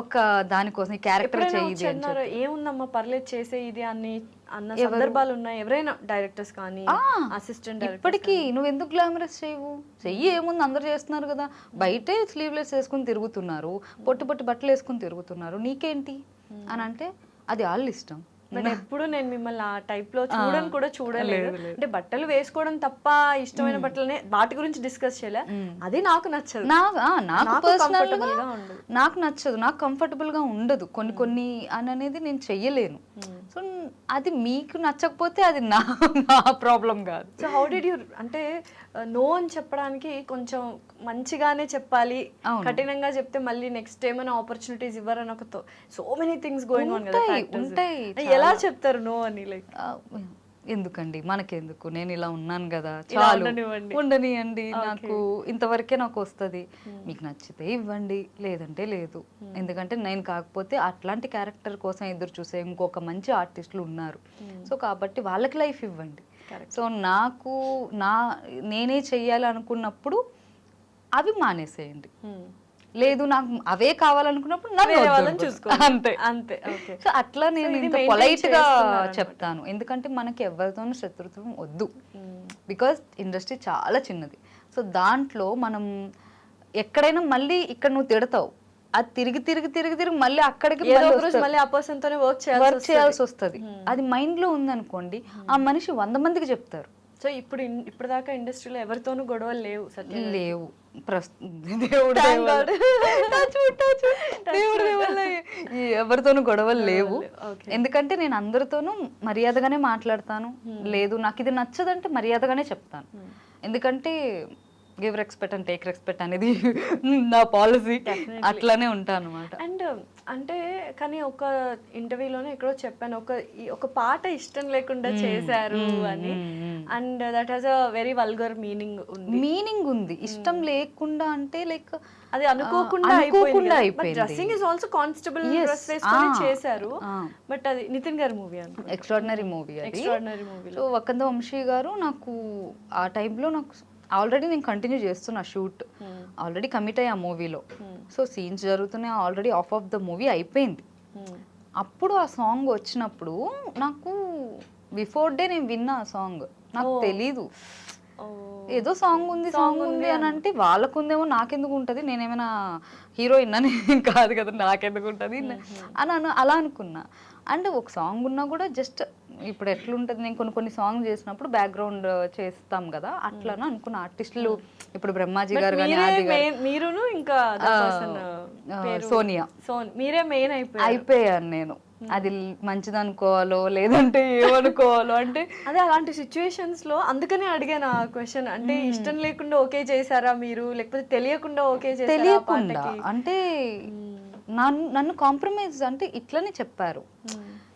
ఒక దానికోసం ఈ క్యారెక్టర్ చేయి ఏముందమ్మా పర్లేదు చేసే ఇది అన్న సందర్భాలు ఉన్నాయి. ఎవరైనా డైరెక్టర్స్ కానీ అసిస్టెంట్ ఇప్పటికీ నువ్వు ఎందుకు గ్లామరస్ చేయవు, చెయ్యి ఏముంది అందరు చేస్తున్నారు కదా, బయటే స్లీవ్లెస్ వేసుకుని తిరుగుతున్నారు, పొట్టి పొట్టి బట్టలు వేసుకుని తిరుగుతున్నారు, నీకేంటి అని అంటే అది వాళ్ళ ఇష్టం. బట్ ఎప్పుడు నేను మిమ్మల్ని ఆ టైప్ లో చూడని కూడా చూడలేదు. అంటే బట్టలు వేసుకోవడం తప్ప ఇష్టమైన బట్టలనే వాటి గురించి డిస్కస్ చేయలే. అది నాకు నచ్చదు, నాకు పర్సనల్ గా నాకు నచ్చదు, నాకు కంఫర్టబుల్ గా ఉండదు కొన్ని అనేది నేను చెయ్యలేను. సో అది మీకు నచ్చకపోతే అది నా ప్రాబ్లం కాదు. సో హౌ డిడ్ యూ అంటే నో అని చెప్పడానికి కొంచెం మంచిగానే చెప్పాలి, కఠినంగా చెప్తే మళ్ళీ నెక్స్ట్ ఏమైనా ఆపర్చునిటీస్ ఇవ్వరని ఒక so many things going on కదా, ఉంటాయి. ఎలా చెప్తారు నో అని? లైక్ ఎందుకండి మనకెందుకు, నేను ఇలా ఉన్నాను కదా చాలు ఉండనియండి, నాకు ఇంతవరకే నాకు వస్తుంది, మీకు నచ్చితే ఇవ్వండి లేదంటే లేదు. ఎందుకంటే నేను కాకపోతే అట్లాంటి క్యారెక్టర్ కోసం ఎదురు చూసే ఇంకొక మంచి ఆర్టిస్టులు ఉన్నారు. సో కాబట్టి వాళ్ళకి లైఫ్ ఇవ్వండి. సో నాకు నేనే చెయ్యాలి అనుకున్నప్పుడు అవి మానేసేయండి, లేదు నాకు అవే కావాలనుకున్నప్పుడు అంతే అంతే. సో అట్లా నేను ఇంత పొలైట్ గా చెప్తాను, ఎందుకంటే మనకి ఎవరితోనూ శత్రుత్వం వద్దు. బికాజ్ ఇండస్ట్రీ చాలా చిన్నది. సో దాంట్లో మనం ఎక్కడైనా మళ్ళీ ఇక్కడ నువ్వు తిడతావు, అది తిరిగి తిరిగి తిరిగి తిరిగి మళ్ళీ అక్కడికి మళ్ళీ ఆ పర్సన్ తోనే వర్క్ చేయాల్సి వస్తుంది. అది మైండ్ లో ఉందనుకోండి, ఆ మనిషి 100 మందికి చెప్తారు. సో ఇప్పుడు దాకా ఇండస్ట్రీలో ఎవరితోనూ గొడవలు లేవు? లేవు. ఎవరితోనూ గొడవలు లేవు. ఎందుకంటే నేను అందరితోనూ మర్యాదగానే మాట్లాడతాను. లేదు నాకు ఇది నచ్చదంటే మర్యాదగానే చెప్తాను. ఎందుకంటే give respect and take respect అనేది నా పాలసీ, అట్లానే ఉంటాను అనమాట. అండ్ అంటే కానీ ఒక ఇంటర్వ్యూలోనే ఎక్కడో చెప్పాను, ఒక పాట ఇష్టం లేకుండా చేశారు అని. And that has a very vulgar meaning ఉంది. ఇష్టం లేకుండా అంటే లైక్ అది అనుకోకుండా అయిపోయింది. Dressing is also constable dress వేసుకొని చేశారు. బట్ అది నితిన్ గారి మూవీ అనుకో, ఎక్స్ట్రాడినరీ మూవీ. సో వకంద వంశీ గారు నాకు ఆ టైంలో నాకు ఆల్రెడీ నేను కంటిన్యూ చేస్తున్నా షూట్, ఆల్రెడీ కమిట్ అయ్యా మూవీలో. సో సీన్స్ జరుగుతున్నాయి, ఆల్రెడీ ఆఫ్ ద మూవీ అయిపోయింది. అప్పుడు ఆ సాంగ్ వచ్చినప్పుడు నాకు బిఫోర్ డే నేను విన్నా ఆ సాంగ్, నాకు తెలీదు ఏదో సాంగ్ ఉంది అని అంటే వాళ్ళకుందేమో నాకెందుకు ఉంటుంది, నేనేమైనా హీరోయిన్ అని కాదు కదా నాకెందుకు ఉంటుంది అని అలా అనుకున్నా. అండ్ ఒక సాంగ్ ఉన్నా కూడా జస్ట్ ఇప్పుడు ఎట్లుంటుంది, నేను కొన్ని సాంగ్ చేసినప్పుడు బ్యాక్గ్రౌండ్ చేస్తాం కదా అట్లాను అనుకున్న ఆర్టిస్టులు. ఇప్పుడు బ్రహ్మాజీ గారు కానీ మీరును ఇంకా సోనియా మీరే మెయిన్ అయిపోయాను నేను. అది మంచిది అనుకోవాలో లేదంటే ఏమనుకోవాలో అంటే అదే అలాంటి సిచ్యువేషన్స్ లో అందుకనే అడిగాను ఆ క్వశ్చన్. అంటే ఇష్టం లేకుండా ఓకే చేశారా మీరు, లేకపోతే తెలియకుండా ఓకే చేశారా? తెలియకుండా అంటే నన్ను కాంప్రమైజ్ అంటే ఇట్లనే చెప్పారు.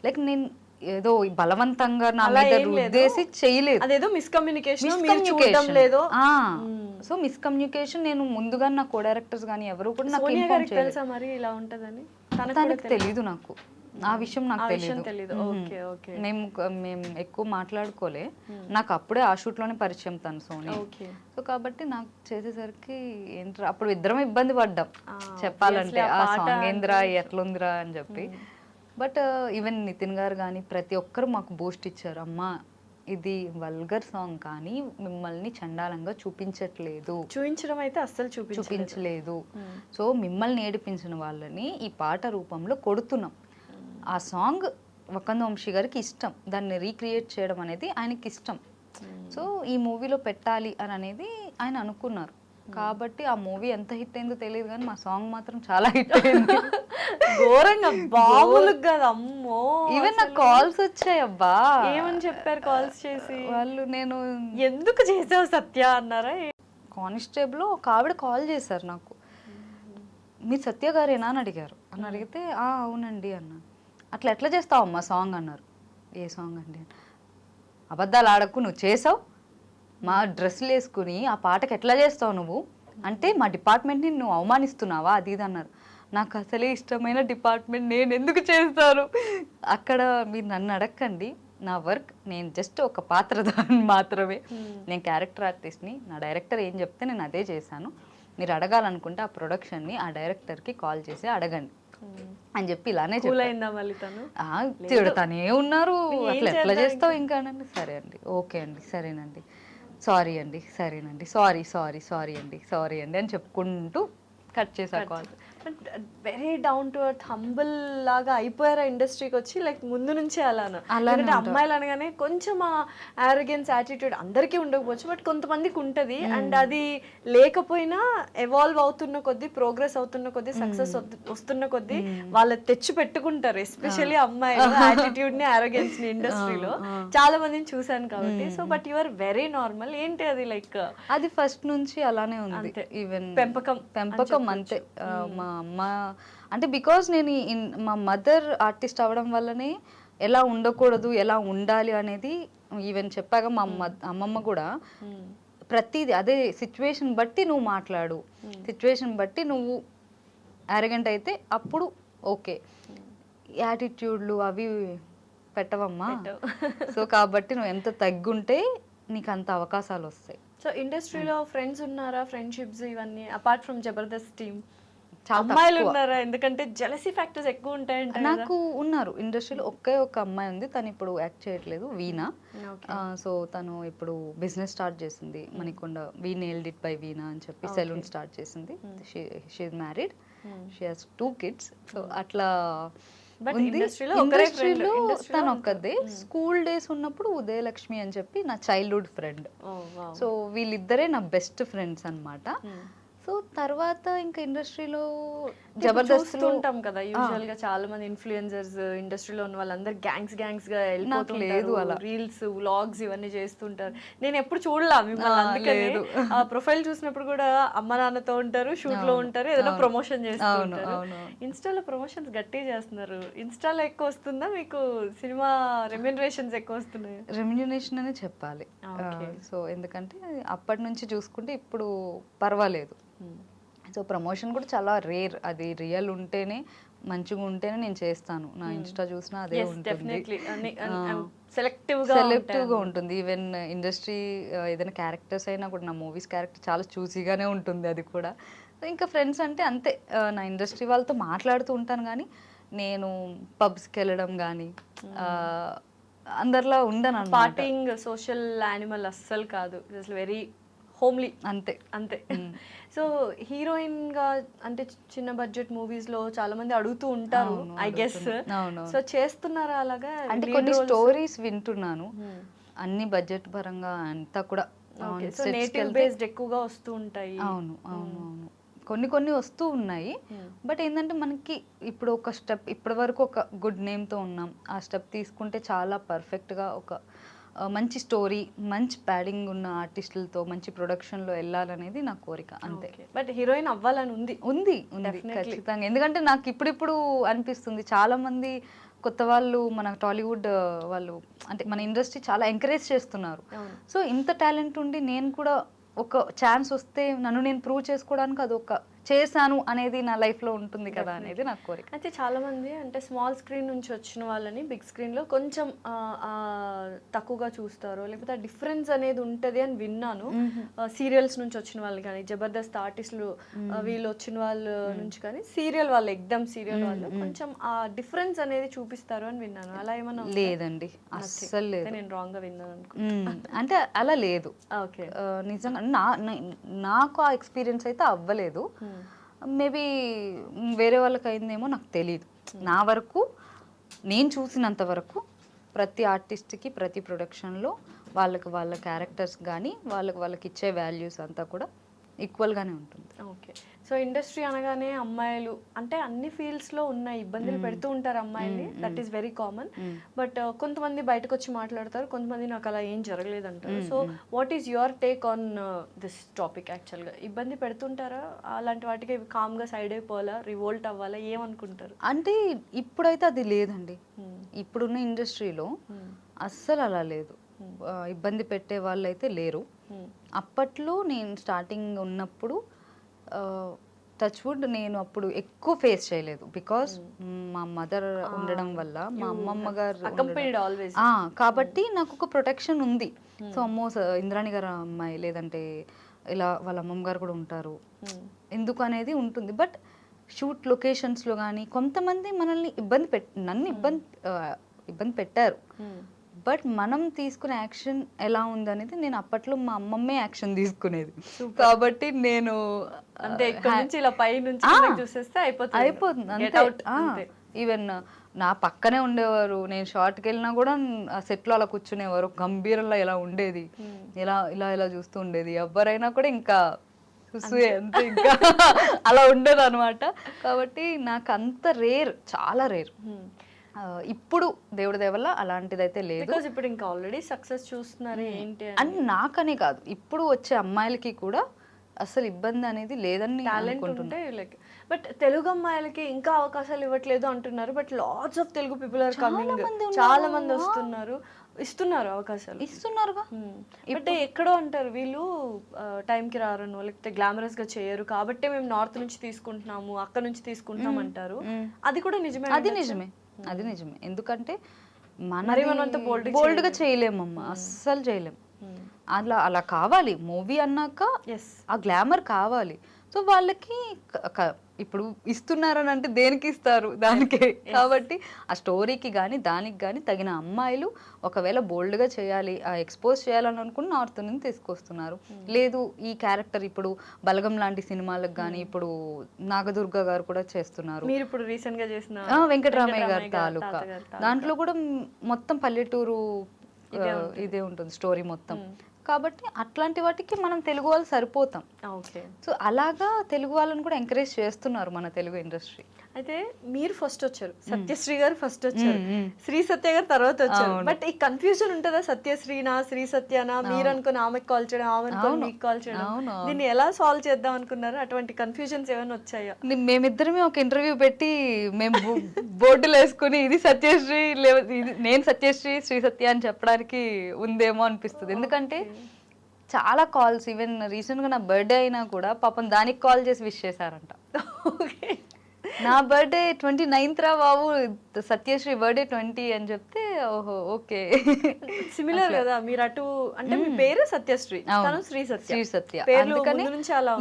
లైక్ నేను ఏదో బలవంతంగా నా మీద రుద్దేసి చేయలేదు, అదేదో మిస్కమ్యూనికేషన్ లేదు. సో మిస్కమ్యూనికేషన్ నేను ముందుగా నా కో డైరెక్టర్స్ కానీ ఎవరు కూడా నాకు ఇన్ఫార్మ్ చేయలేదు. మరి ఇలా ఉంటదని తనకి తెలీదు, నాకు ఆ విషయం నాకు తెలియదు. మేము ఎక్కువ మాట్లాడుకోలే, నాకు అప్పుడే ఆ షూట్ లోనే పరిచయం తను సోనియా. సో కాబట్టి నాకు చేసేసరికి ఏంట్రా అప్పుడు ఇద్దరం ఇబ్బంది పడ్డాం చెప్పాలంటే, ఆ సాంగ్ ఏంద్రా ఎట్లుందిరా అని చెప్పి. బట్ ఈవెన్ నితిన్ గారు కానీ ప్రతి ఒక్కరు మాకు బూస్ట్ ఇచ్చారు. అమ్మా ఇది వల్గర్ సాంగ్ కానీ మిమ్మల్ని చండాలంగా చూపించడం అయితే అస్సలు చూపించలేదు. సో మిమ్మల్ని ఏడిపించిన వాళ్ళని ఈ పాట రూపంలో కొడుతున్నాం. ఆ సాంగ్ వకంద వంశీ గారికి ఇష్టం, దాన్ని రీక్రియేట్ చేయడం అనేది ఆయనకి ఇష్టం. సో ఈ మూవీలో పెట్టాలి అని అనేది ఆయన అనుకున్నారు. కాబట్టి ఆ మూవీ ఎంత హిట్ అయిందో తెలియదు కానీ మా సాంగ్ మాత్రం చాలా హిట్ అయింది. ఘోరంగా బాబులు కదా అమ్మో. ఈవెన్ నాకు కాల్స్ వచ్చాయి. అబ్బా ఏమని చెప్పారు కాల్స్ చేసి వాళ్ళు? నేను ఎందుకు చేసావు సత్య అన్నారా? కానిస్టేబుల్ ఒక ఆవిడ కాల్ చేశారు నాకు, మీ సత్య గారేనా అని అడిగారు. అని అడిగితే అవునండి అన్నా. అట్లా ఎట్లా చేస్తావు అమ్మా సాంగ్ అన్నారు. ఏ సాంగ్ అండి? అబద్ధాలు ఆడకు, నువ్వు చేసావు, మా డ్రెస్సులు వేసుకుని ఆ పాటకు ఎట్లా చేస్తావు నువ్వు, అంటే మా డిపార్ట్మెంట్ని నువ్వు అవమానిస్తున్నావా, అది ఇది అన్నారు. నాకు అసలే ఇష్టమైన డిపార్ట్మెంట్, నేను ఎందుకు చేస్తాను అక్కడ? మీరు నన్ను అడగండి, నా వర్క్ నేను జస్ట్ ఒక పాత్రధారి మాత్రమే. నేను క్యారెక్టర్ ఆర్టిస్ట్ని, నా డైరెక్టర్ ఏం చెప్తే నేను అదే చేశాను. మీరు అడగాలనుకుంటే ఆ ప్రొడక్షన్ని ఆ డైరెక్టర్కి కాల్ చేసి అడగండి అని చెప్పి ఇలానే అయిందా మళ్ళీ తను? తిడతానే ఉన్నారు. అట్లా ఎట్లా చేస్తావు ఇంకా అనండి. సరే అండి, ఓకే అండి, సరేనండి, సారీ అండి, సరేనండి, సారీ సారీ సారీ అండి, సారీ అండి అని చెప్పుకుంటూ కట్ చేసా call. Very down to earth humble లాగా అయిపోయారా ఇండస్ట్రీకి వచ్చి, లైక్ ముందు నుంచే అలానా? ఎందుకంటే అమ్మాయిలు అనగానే కొంచెం ఆ ఆరోగెన్స్ యాటిట్యూడ్ అందరికీ ఉండకపోవచ్చు, బట్ కొంతమందికి ఉంటుంది. అండ్ అది లేకపోయినా ఎవాల్వ్ అవుతున్న కొద్దీ, ప్రోగ్రెస్ అవుతున్న కొద్దీ, సక్సెస్ వస్తున్న కొద్దీ వాళ్ళు తెచ్చి పెట్టుకుంటారు. ఎస్పెషల్లీ అమ్మాయిలు యాటిట్యూడ్ ని, ఆరోగెన్స్ ని ఇండస్ట్రీలో చాలా మందిని చూసాను కాబట్టి. So but you are very normal. ఏంటి అది లైక్? అది ఫస్ట్ నుంచి అలానే ఉంది. ఈవెన్ పెంపకం అంతే. మా అమ్మ అంటే బికాజ్ నేను మా మదర్ ఆర్టిస్ట్ అవ్వడం వల్లనే ఎలా ఉండకూడదు, ఎలా ఉండాలి అనేది ఈవెన్ చెప్పాక మా అమ్మమ్మ కూడా ప్రతిదీ అదే సిచ్యువేషన్ బట్టి నువ్వు మాట్లాడు, సిచ్యువేషన్ బట్టి నువ్వు అరగెంట్ అయితే అప్పుడు ఓకే, యాటిట్యూడ్లు అవి పెట్టవమ్మా. సో కాబట్టి నువ్వు ఎంత తగ్గుంటే నీకు అంత అవకాశాలు వస్తాయి. సో ఇండస్ట్రీలో ఫ్రెండ్స్ ఉన్నారా, ఫ్రెండ్షిప్స్ ఇవన్నీ అపార్ట్ ఫ్రమ్ జబర్దస్త్ టీమ్? అమ్మాయిలు ఉన్నారా? ఎందుకంటే జెలసీ ఫ్యాక్టర్స్ ఎక్కువ ఉంటాయంట. నాకు ఉన్నారు ఇండస్ట్రీలో. ఒకే ఒక అమ్మాయి ఉంది, తను ఇప్పుడు యాక్ట్ చేయట్లేదు, వీణా. సో తను ఇప్పుడు బిజినెస్ స్టార్ట్ చేసింది Manikonda, we nailed it by Veena అని చెప్పి సెలూన్ స్టార్ట్ చేసింది. She is married, she has 2 kids. So అట్లా ఇండస్ట్రీలో తను ఒక్కదే. స్కూల్ డేస్ ఉన్నప్పుడు ఉదయలక్ష్మి అని చెప్పి నా చైల్డ్హుడ్ ఫ్రెండ్. సో వీళ్ళిద్దరే నా బెస్ట్ ఫ్రెండ్స్ అన్నమాట. సో తర్వాత ఇంకా ఇండస్ట్రీలో జబర్దస్త్ ఉంటాం కదా, యూజువల్ గా చాలా మంది ఇన్ఫ్లుయెన్సర్స్ ఇండస్ట్రీలో ఉన్న వాళ్ళందరూ గ్యాంగ్స్ గా వెళ్ళిపోతుంటారు, రీల్స్ వ్లాగ్స్ ఇవన్నీ చేస్తుంటారు. నేను ఎప్పుడు చూడలా మిమ్మల్ని, అందుకని ఆ ప్రొఫైల్ చూసినప్పుడు కూడా అమ్మ నాన్నతో ఉంటారు, షూట్ లో ఉంటారు, ఏదైనా ప్రమోషన్ చేస్తుంటారు. ఇన్స్టాలో ప్రమోషన్స్ గట్టిగా చేస్తున్నారు. ఇన్స్టాలో ఎక్కువ వస్తుందా మీకు? సినిమా రెమ్యూనరేషన్స్ ఎక్కువ వస్తున్నాయి? రెమ్యూనరేషన్ అనే చెప్పాలి. సో ఎందుకంటే అప్పటి నుంచి చూసుకుంటే ఇప్పుడు పర్వాలేదు. సో ప్రమోషన్ కూడా చాలా రేర్, అది రియల్ ఉంటేనే, మంచిగా ఉంటేనే నేను చేస్తాను. నా ఇన్స్టా చూసినా అదే ఉంటుంది, సెలెక్టివ్గా ఉంటుంది. ఈవెన్ ఇండస్ట్రీ ఏదైనా క్యారెక్టర్స్ అయినా కూడా, నా మూవీస్ క్యారెక్టర్ చాలా చూసీగానే ఉంటుంది అది కూడా. ఇంకా ఫ్రెండ్స్ అంటే అంతే, నా ఇండస్ట్రీ వాళ్ళతో మాట్లాడుతూ ఉంటాను, కానీ నేను పబ్స్కి వెళ్ళడం కానీ అందరిలా ఉండను. పార్టీయింగ్ సోషల్ యానిమల్ అస్సలు కాదు, అసలు వెరీ హోమ్లీ అంతే. సో హీరోయిన్ గా అంటే చిన్న బడ్జెట్ మూవీస్ లో చాలా మంది అడుగుతూ ఉంటారు, ఐ గెస్. సో చేస్తున్నారా అలాగా? అంటే కొన్ని స్టోరీస్ వింటున్నాను, అన్ని బడ్జెట్ పరంగా అంతా కూడా నేటివ్ బేస్డ్ ఎక్కువగా వస్తూ ఉంటాయి. అవును అవును అవును, కొన్ని వస్తూ ఉన్నాయి. బట్ ఏంటంటే మనకి ఇప్పుడు ఒక స్టెప్, ఇప్పటి వరకు ఒక గుడ్ నేమ్తో ఉన్నాం, ఆ స్టెప్ తీసుకుంటే చాలా పర్ఫెక్ట్గా ఒక మంచి స్టోరీ, మంచి ప్యాడింగ్ ఉన్న ఆర్టిస్టులతో మంచి ప్రొడక్షన్లో వెళ్ళాలనేది నా కోరిక అంతే. బట్ హీరోయిన్ అవ్వాలని ఉంది ఖచ్చితంగా. ఎందుకంటే నాకు ఇప్పుడిప్పుడు అనిపిస్తుంది, చాలా మంది కొత్త వాళ్ళు మన టాలీవుడ్ వాళ్ళు అంటే మన ఇండస్ట్రీ చాలా ఎంకరేజ్ చేస్తున్నారు. సో ఇంత టాలెంట్ ఉండి నేను కూడా ఒక ఛాన్స్ వస్తే నన్ను నేను ప్రూవ్ చేసుకోవడానికి అది ఒక చేశాను అనేది నా లైఫ్లో ఉంటుంది కదా అనేది నాకు కోరిక. అయితే చాలా మంది అంటే స్మాల్ స్క్రీన్ నుంచి వచ్చిన వాళ్ళని బిగ్ స్క్రీన్లో కొంచెం తక్కువగా చూస్తారు, లేకపోతే ఆ డిఫరెన్స్ అనేది ఉంటుంది అని విన్నాను. సీరియల్స్ నుంచి వచ్చిన వాళ్ళు కానీ, జబర్దస్త్ ఆర్టిస్టులు వీళ్ళు వచ్చిన వాళ్ళ నుంచి కానీ, సీరియల్ వాళ్ళు ఎగ్దమ్ సీరియల్ వాళ్ళు కొంచెం ఆ డిఫరెన్స్ అనేది చూపిస్తారు అని విన్నాను. అలా ఏమన్నా? లేదండి, అస్సలు లేదు. నేను రాంగ్ గా విన్నాను అనుకో. అంటే అలా లేదు. ఓకే, నిజంగా నాకు ఆ ఎక్స్పీరియన్స్ అయితే అవ్వలేదు. మేబీ వేరే వాళ్ళకి అయిందేమో నాకు తెలియదు. నా వరకు నేను చూసినంత వరకు ప్రతి ఆర్టిస్ట్కి ప్రతి ప్రొడక్షన్లో వాళ్ళకి వాళ్ళ క్యారెక్టర్స్ కానీ వాళ్ళకి ఇచ్చే వాల్యూస్ అంతా కూడా ఈక్వల్గానే ఉంటుంది. ఓకే. సో ఇండస్ట్రీ అనగానే అమ్మాయిలు అంటే అన్ని ఫీల్డ్స్లో ఉన్న ఇబ్బందులు పెడుతూ ఉంటారు అమ్మాయిల్ని, that is very common. But కొంతమంది బయటకు వచ్చి మాట్లాడతారు, కొంతమంది నాకు అలా ఏం జరగలేదు అంటారు. So what is your take on this topic? యాక్చువల్గా ఇబ్బంది పెడుతుంటారా? అలాంటి వాటికి కామ్గా సైడ్ అయిపోవాలా, రివోల్ట్ అవ్వాలా, ఏమనుకుంటారు? అంటే ఇప్పుడైతే అది లేదండి. ఇప్పుడున్న ఇండస్ట్రీలో అస్సలు అలా లేదు. ఇబ్బంది పెట్టే వాళ్ళు అయితే లేరు. అప్పట్లో నేను స్టార్టింగ్ ఉన్నప్పుడు టచ్ వుడ్ నేను అప్పుడు ఎక్కువ ఫేస్ చేయలేదు. బికాస్ మా మదర్ ఉండడం వల్ల, మా అమ్మమ్మ గారు కాబట్టి నాకు ఒక ప్రొటెక్షన్ ఉంది. సో అమ్మో ఇంద్రాణి గారు అమ్మాయి, లేదంటే ఇలా వాళ్ళ అమ్మమ్మ గారు కూడా ఉంటారు ఎందుకు అనేది ఉంటుంది. బట్ షూట్ లొకేషన్స్లో కానీ కొంతమంది మనల్ని నన్ను ఇబ్బంది పెట్టారు. బట్ మనం తీసుకునే యాక్షన్ ఎలా ఉందనేది నేను అప్పట్లో మా అమ్మమ్మే యాక్షన్ తీసుకునేది. కాబట్టి నేను అంటే ఇక్కడ నుంచి ఇలా పై నుంచి చూసేస్తే అయిపోతుంది అంతే. ఈవెన్ నా పక్కనే ఉండేవారు, నేను షార్ట్కి వెళ్ళినా కూడా ఆ సెట్లో అలా కూర్చునేవారు, గంభీరంలో ఇలా ఉండేది, ఇలా చూస్తూ ఉండేది. ఎవరైనా కూడా ఇంకా అంతే ఇంకా అలా ఉండేది అనమాట. కాబట్టి నాకు అంత రేర్, చాలా రేర్. ఇప్పుడు దేవుడి దయ వల్ల అలాంటిదైతే లేదు. ఇప్పుడు ఇంకా ఆల్రెడీ సక్సెస్ చూస్తున్నారు ఏంటి అని నాకనే కాదు, ఇప్పుడు వచ్చే అమ్మాయిలకి కూడా అసలు ఇబ్బంది అనేది లేదని అనుకుంటుంటే. లైక్ బట్ తెలుగు అమ్మాయిలకి ఇంకా అవకాశాలు ఇవ్వట్లేదు అంటున్నారు. But lots of Telugu people are coming, చాలా మంది ఇస్తున్నారు అవకాశాలు, ఇస్తున్నారుగా. అంటే ఎక్కడో అంటారు వీళ్ళు టైంకి రారను, లేకపోతే గ్లామరస్ గా చేయరు కాబట్టి మేము నార్త్ నుంచి తీసుకుంటున్నాము, అక్కడ నుంచి తీసుకుంటున్నాం అంటారు. అది కూడా నిజమే. అది నిజమే. ఎందుకంటే మనం బోల్డ్గా చేయలేమమ్మా, అస్సలు చేయలేము. అలా కావాలి మూవీ అన్నాక, ఆ గ్లామర్ కావాలి. సో వాళ్ళకి ఇప్పుడు ఇస్తున్నారని అంటే దేనికి ఇస్తారు? దానికే. కాబట్టి ఆ స్టోరీకి కానీ దానికి కానీ తగిన అమ్మాయిలు ఒకవేళ బోల్డ్గా చేయాలి, ఎక్స్పోజ్ చేయాలని అనుకుని నార్త్ నుంచి తీసుకొస్తున్నారు. లేదు ఈ క్యారెక్టర్ ఇప్పుడు బలగం లాంటి సినిమాలకు కానీ ఇప్పుడు నాగదుర్గ గారు కూడా చేస్తున్నారు. మీరు ఇప్పుడు రీసెంట్ గా చేసిన వెంకటరామయ్య గారి తాలూకా, దాంట్లో కూడా మొత్తం పల్లెటూరు ఇదే ఉంటుంది స్టోరీ మొత్తం. కాబట్టి అట్లాంటి వాటికి మనం తెలుగు వాళ్ళు సరిపోతాం. సో అలాగా తెలుగు వాళ్ళని కూడా ఎంకరేజ్ చేస్తున్నారు మన తెలుగు ఇండస్ట్రీ. అయితే మీరు ఫస్ట్ వచ్చారు, సత్యశ్రీ గారు ఫస్ట్ వచ్చారు, శ్రీ సత్య గారు తర్వాత వచ్చారు. బట్ ఈ కన్ఫ్యూజన్ ఉంటుందా? సత్యశ్రీనా శ్రీ సత్యనా? మీరు అనుకుని ఆమెకు కాల్ చేయడం, ఆమె అనుకుని మీకు కాల్ చేయడం, దీన్ని ఎలా సాల్వ్ చేద్దాం అనుకున్నారు? అటువంటి కన్ఫ్యూజన్స్ ఏమైనా వచ్చాయా? మేమిద్దరమే ఒక ఇంటర్వ్యూ పెట్టి మేము బోర్డులు వేసుకుని ఇది సత్యశ్రీ, నేను సత్యశ్రీ, శ్రీ సత్య అని చెప్పడానికి ఉందేమో అనిపిస్తుంది. ఎందుకంటే చాలా కాల్స్, ఈవెన్ రీసెంట్గా నా బర్త్డే అయినా కూడా పాపం దానికి కాల్ చేసి విష్ చేశారంట. నా బర్త్డే 29th రా బాబు, సత్యశ్రీ బర్త్డే 20 అని చెప్తే ఓహో ఓకే. సిమిలర్ కదా, మీరు అటు అంటే మీ పేరు సత్యశ్రీ, తను శ్రీ సత్య. అందుకని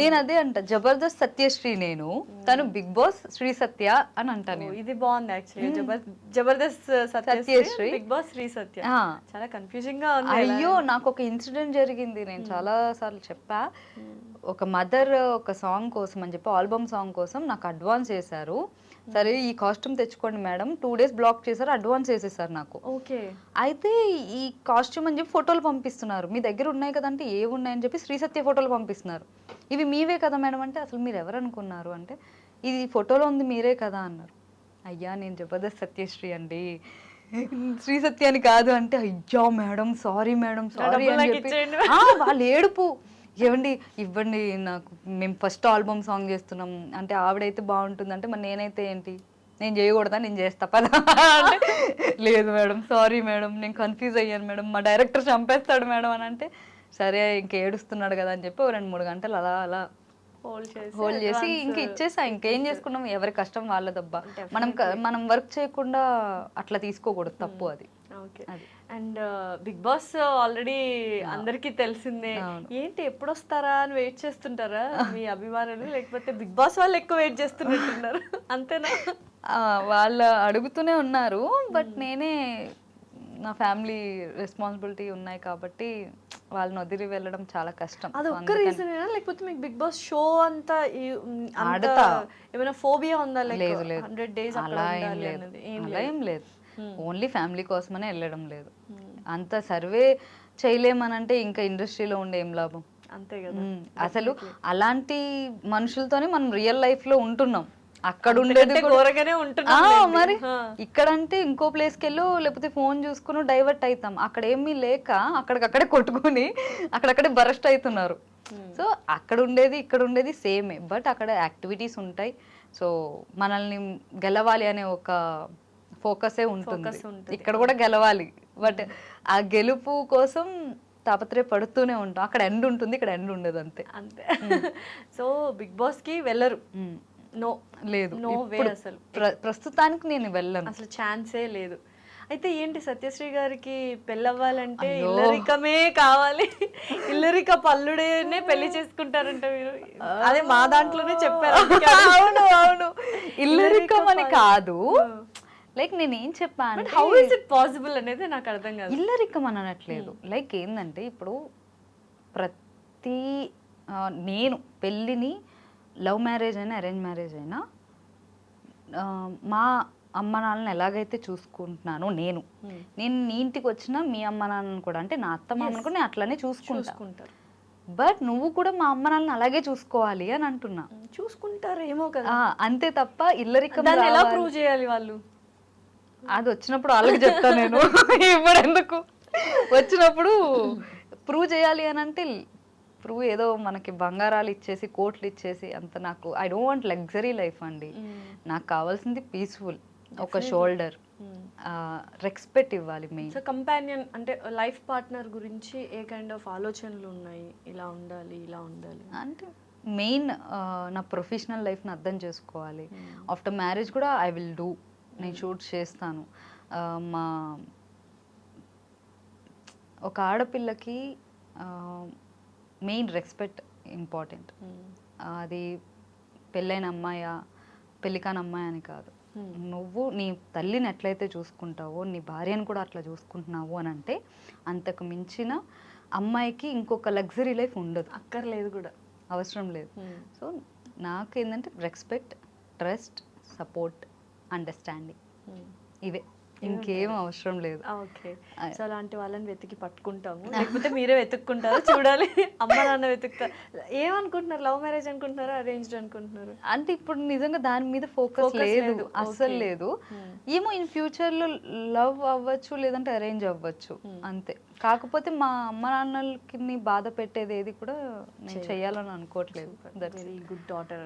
నేను అదే అంట, జబర్దస్త్ సత్యశ్రీ నేను, తను బిగ్ బాస్ శ్రీ సత్య అని అంటాను. ఇది బాగుంది actually, Jabardasth Satyasri, Bigg Boss Sri Satya. చాలా కన్ఫ్యూజింగ్ గా ఉంది. అయ్యో నాకు ఒక ఇన్సిడెంట్ జరిగింది, నేను చాలా సార్లు చెప్పా. ఒక మదర్ ఒక సాంగ్ కోసం అని చెప్పి, ఆల్బమ్ సాంగ్ కోసం నాకు అడ్వాన్స్ చేశారు. సరే ఈ కాస్ట్యూమ్ తెచ్చుకోండి మేడం, 2 days బ్లాక్ చేశారు, అడ్వాన్స్ చేసేసారు నాకు. ఓకే. అయితే ఈ కాస్ట్యూమ్ అని చెప్పి ఫోటోలు పంపిస్తున్నారు, మీ దగ్గర ఉన్నాయి కదంటే ఏవి ఉన్నాయని చెప్పి శ్రీ సత్య ఫోటోలు పంపిస్తున్నారు. ఇవి మీవే కదా మేడం అంటే, అసలు మీరు ఎవరు అనుకున్నారు అంటే, ఇది ఫోటోలో ఉంది మీరే కదా అన్నారు. అయ్యా నేను జబర్దస్త్ సత్యశ్రీ అండి, శ్రీ సత్య అని కాదు అంటే, అయ్యా మేడం సారీ మేడం సారీ అని చెప్పి వాళ్ళు ఏడుపు. ఏమండి ఇవ్వండి నాకు, మేము ఫస్ట్ ఆల్బమ్ సాంగ్ చేస్తున్నాం అంటే, ఆవిడైతే బాగుంటుంది అంటే మరి నేనైతే ఏంటి, నేను చేయకూడదా, నేను చేస్తా పదా అంటే, లేదు మేడం సారీ మేడం నేను కన్ఫ్యూజ్ అయ్యాను మేడం, మా డైరెక్టర్ చంపేస్తాడు మేడం అని అంటే, సరే ఇంక ఏడుస్తున్నాడు కదా అని చెప్పి 2-3 గంటలు అలా హోల్డ్ చేసి ఇంక ఇచ్చేసా. ఇంకేం చేసుకున్నాం, ఎవరి కష్టం వాళ్ళదబ్బా. మనం వర్క్ చేయకుండా అట్లా తీసుకోకూడదు, తప్పు అది. అండ్ బిగ్ బాస్ ఆల్రెడీ అందరికి తెలిసిందే. ఏంటి ఎప్పుడు వస్తారా అని వెయిట్ చేస్తుంటారా మీ అభిమానులు, లేకపోతే బిగ్ బాస్ వాళ్ళు ఎక్కువ వెయిట్ చేస్తున్నట్టున్నారు అంతేనా? వాళ్ళు అడుగుతూనే ఉన్నారు, బట్ నేనే నా ఫ్యామిలీ రెస్పాన్సిబిలిటీ ఉన్నాయి కాబట్టి వాళ్ళని వదిలి వెళ్ళడం చాలా కష్టం. అది ఒక్క రీజనేనా, లేకపోతే మీకు బిగ్ బాస్ షో అంతా ఏమైనా ఫోబియా ఉందా? లేదు 100 days అలా ఏం లేదు, ఓన్లీ ఫ్యామిలీ కోసమనే వెళ్ళడం లేదు. అంత సర్వే చేయలేమనంటే ఇంకా ఇండస్ట్రీలో ఉండే ఏం లాభం. అంతే కదా. అసలు అలాంటి మనుషులతోనే మనం రియల్ లైఫ్ లో ఉంటున్నాం. అక్కడ ఉండేది కూడా- ఘోరగానే ఉంటున్నాం మరి ఇక్కడంటే ఇంకో ప్లేస్కి వెళ్ళు, లేకపోతే ఫోన్ చూసుకుని డైవర్ట్ అవుతాం. అక్కడ ఏమీ లేక అక్కడికక్కడే కొట్టుకుని అక్కడక్కడే బరస్ట్ అవుతున్నారు. సో అక్కడ ఉండేది ఇక్కడ ఉండేది సేమే, బట్ అక్కడ యాక్టివిటీస్ ఉంటాయి. సో మనల్ని గెలవాలి అనే ఒక ఫోకసే ఉంటుంది. ఇక్కడ కూడా గెలవాలి, బట్ ఆ గెలుపు కోసం తాపత్రయపడుతూనే ఉంటాం. అక్కడ ఎండ్ ఉంటుంది, ఇక్కడ ఎండ్ ఉండదు, అంతే. అంతే. సో బిగ్ బాస్ కి వెళ్ళరు? నో, లేదు, నో వే. అసలు ప్రస్తుతానికి నేను వెళ్ళను, అసలు ఛాన్సే లేదు. అయితే ఏంటి సత్యశ్రీ గారికి పెళ్ళవ్వాలంటే ఇల్లరికమే కావాలి, ఇల్లరిక పల్లుడేనే పెళ్లి చేసుకుంటారంట మీరు. అదే మా దాంట్లోనే చెప్పారు. అవును అవును, ఇల్లరికం అని కాదు. లైక్ నేను ఏం చెప్పాను, హౌ ఇస్ ఇట్ పాసిబుల్ అనేది నాకు అర్థం కాదు. ఇల్లరికం అని అనట్లేదు. లైక్ ఏంటంటే ఇప్పుడు ప్రతి నేను పెళ్ళిని లవ్ మ్యారేజ్ అయినా అరేంజ్ మ్యారేజ్ అయినా మా అమ్మ నాన్నని ఎలాగైతే చూసుకుంటున్నానో నేను నీ ఇంటికి వచ్చినా మీ అమ్మ నాన్నని కూడా, అంటే నా అత్త మామని కూడా నేను అట్లానే చూసుకుంటారు. బట్ నువ్వు కూడా మా అమ్మ నాన్నని అలాగే చూసుకోవాలి అని అంటున్నా. చూసుకుంటారు ఏమో కదా, అంతే తప్ప ఇల్లరికం దాన్ని ఎలా ప్రూవ్ చేయాలి వాళ్ళు? అది వచ్చినప్పుడు వాళ్ళకి చెప్తా నేను. ఇప్పుడు ఎందుకు, వచ్చినప్పుడు ప్రూవ్ చేయాలి అని అంటే ప్రూవ్ ఏదో మనకి బంగారాలు ఇచ్చేసి కోట్లు ఇచ్చేసి అంత, నాకు I don't want luxury life అండి. నాకు కావాల్సింది పీస్ఫుల్, ఒక షోల్డర్, రెస్పెక్ట్ ఇవ్వాలి మెయిన్. సో కంపానియన్ అంటే లైఫ్ పార్ట్నర్ గురించి ఏ కైండ్ ఆఫ్ ఆలోచనలు ఉన్నాయి? ఇలా ఉండాలి, ఇలా ఉండాలి అంటే మెయిన్ నా ప్రొఫెషనల్ లైఫ్ని అర్థం చేసుకోవాలి. ఆఫ్టర్ మ్యారేజ్ కూడా ఐ విల్ డూ, నేను షూట్ చేస్తాను. మా ఒక ఆడపిల్లకి మెయిన్ రెస్పెక్ట్ ఇంపార్టెంట్. అది పెళ్ళైన అమ్మాయా పెళ్ళికాని అమ్మాయి అని కాదు. నువ్వు నీ తల్లిని ఎట్లయితే చూసుకుంటావో నీ భార్యను కూడా అట్లా చూసుకుంటున్నావు అని అంటే అంతకు మించిన అమ్మాయికి ఇంకొక లగ్జరీ లైఫ్ ఉండదు, అక్కర్లేదు కూడా, అవసరం లేదు. సో నాకు ఏంటంటే రెస్పెక్ట్, ట్రస్ట్, సపోర్ట్, అండర్స్టాండింగ్, ఇవే, ఇంకేం అవసరం లేదు. ఓకే. సో అలాంటి వాళ్ళని వెతికి పట్టుకుంటాము, లేకపోతే మీరే వెతుక్కుంటారు, చూడాలి. అమ్మ నాన్న వెతుకుతారు. ఏమనుకుంటున్నారు, లవ్ మ్యారేజ్ అనుకుంటున్నారా, అరేంజ్డ్ అనుకుంటున్నారు? అంటే ఇప్పుడు నిజంగా దాని మీద ఫోకస్ లేదు, అస్సలు లేదు. ఏమో ఇన్ ఫ్యూచర్ లో లవ్ అవ్వచ్చు, లేదంటే అరేంజ్ అవ్వచ్చు, అంతే. కాకపోతే మా అమ్మ నాన్నలకి బాధ పెట్టేది ఏది కూడా నేను చెయ్యాలని అనుకోవట్లేదు. Very good daughter.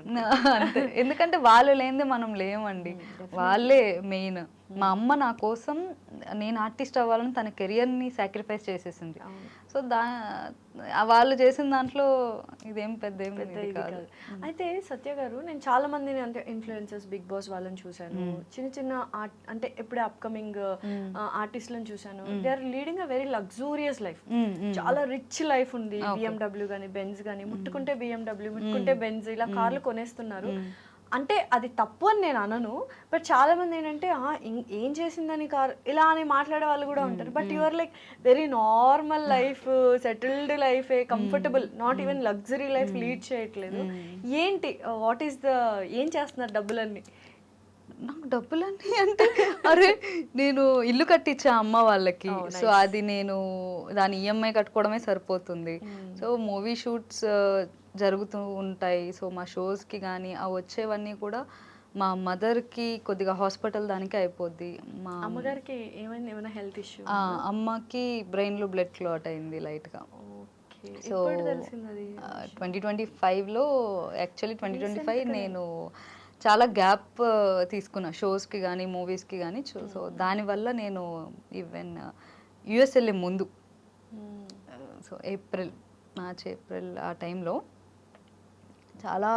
అంతే, ఎందుకంటే వాళ్ళు లేనిదే మనం లేమండి, వాళ్ళే మెయిన్. మా అమ్మ నా కోసం, నేను ఆర్టిస్ట్ అవ్వాలని తన కెరియర్ని సాక్రిఫైస్ చేసేసింది. సో వాళ్ళు చేసిన దాంట్లో ఇదేం పెద్ద ఇది కాదు. అయితే సత్య గారు, నేను చాలా మందిని అంటే ఇన్ఫ్లుయెన్సర్స్, బిగ్ బాస్ వాళ్ళని చూశాను, చిన్న చిన్న ఆర్ట్ అంటే ఎప్పుడే అప్కమింగ్ ఆర్టిస్ట్లను చూశాను. They are leading a very luxurious life, చాలా రిచ్ లైఫ్ ఉంది. BMW కానీ బెంజ్ కానీ, ముట్టుకుంటే BMW, ముట్టుకుంటే బెంజ్, ఇలా కార్లు కొనేస్తున్నారు. అంటే అది తప్పు అని నేను అనను, బట్ చాలా మంది ఏంటంటే ఏం చేసిందని కార్ ఇలా అని మాట్లాడే వాళ్ళు కూడా ఉంటారు. But your like very normal life, settled life, comfortable, not even luxury life lead చేయట్లేదు. ఏంటి, వాట్ ఈస్ ద, ఏం చేస్తున్నారు డబ్బులన్నీ? నాకు డబ్బులన్నీ అంటే, అరే నేను ఇల్లు కట్టించా అమ్మ వాళ్ళకి, సో అది నేను దాని EMI కట్టుకోవడమే సరిపోతుంది. సో మూవీ షూట్స్ జరుగుతూ ఉంటాయి. సో మా షోస్కి కానీ అవి వచ్చేవన్నీ కూడా మా మదర్కి కొద్దిగా హాస్పిటల్ దానికి అయిపోద్ది. మా అమ్మగారికి ఏమైంది, ఏమైనా హెల్త్ ఇష్యూ? అమ్మకి బ్రెయిన్లో బ్లడ్ క్లాట్ అయింది లైట్గా. సో 2025లో, యాక్చువల్లీ 2025 నేను చాలా గ్యాప్ తీసుకున్నా షోస్కి కానీ మూవీస్కి కానీ. సో దానివల్ల నేను ఈవెన్ US వెళ్ళే ముందు, సో మార్చ్ ఏప్రిల్ ఆ టైంలో చాలా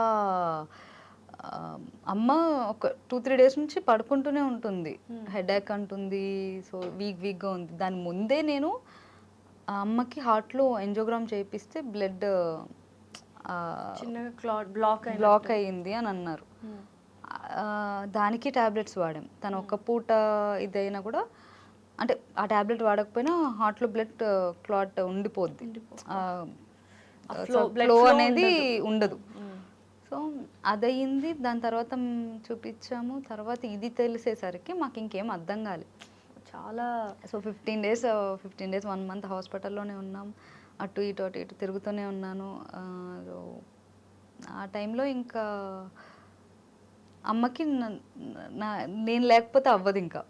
అమ్మ ఒక 2-3 డేస్ నుంచి పడుకుంటూనే ఉంటుంది, హెడేక్ అంటుంది, సో వీక్గా ఉంది. దాని ముందే నేను ఆ అమ్మకి హార్ట్లో ఎంజోగ్రామ్ చేయిస్తే బ్లడ్ బ్లాక్ అయ్యింది అని అన్నారు. దానికి టాబ్లెట్స్ వాడాం. తను ఒక పూట ఇదైనా కూడా, అంటే ఆ టాబ్లెట్ వాడకపోయినా హార్ట్లో బ్లడ్ క్లాట్ ఉండిపోద్ది, ఫ్లో అనేది ఉండదు. సో అదయింది. దాని తర్వాత చూపించాము. తర్వాత ఇది తెలిసేసరికి మాకు ఇంకేం అర్థం కాలేదు చాలా. సో 15 డేస్ 1 మంత్ హాస్పిటల్లోనే ఉన్నాం. అటు ఇటు తిరుగుతూనే ఉన్నాను. సో ఆ టైంలో ఇంకా అమ్మకి నేను లేకపోతే అవ్వదు ఇంకా.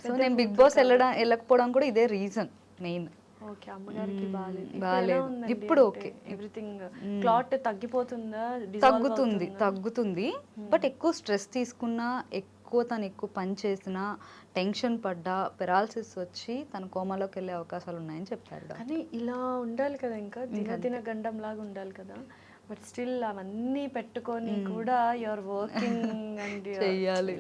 సో నేను బిగ్ బాస్ వెళ్ళకపోవడం కూడా ఇదే రీజన్ మెయిన్. ఓకే, అమ్మగారికి బాలేదు. ఇప్పుడు ఓకే, ఎవ్రీథింగ్ క్లాట్ తగ్గిపోతుందా? తగ్గుతుంది. బట్ ఎక్కువ స్ట్రెస్ తీసుకున్నా, తను ఎక్కువ పని చేసినా, టెన్షన్ పడ్డా, పెరాలసిస్ వచ్చి తన కోమాలోకి వెళ్ళే అవకాశాలు ఉన్నాయని చెప్పారు. కానీ ఇలా ఉండాలి కదా, ఇంకా దిన గండం లాగా ఉండాలి కదా. బట్ స్టిల్ అవన్నీ పెట్టుకొని కూడా యువర్ వర్కింగ్ అండ్ చెయ్యాలి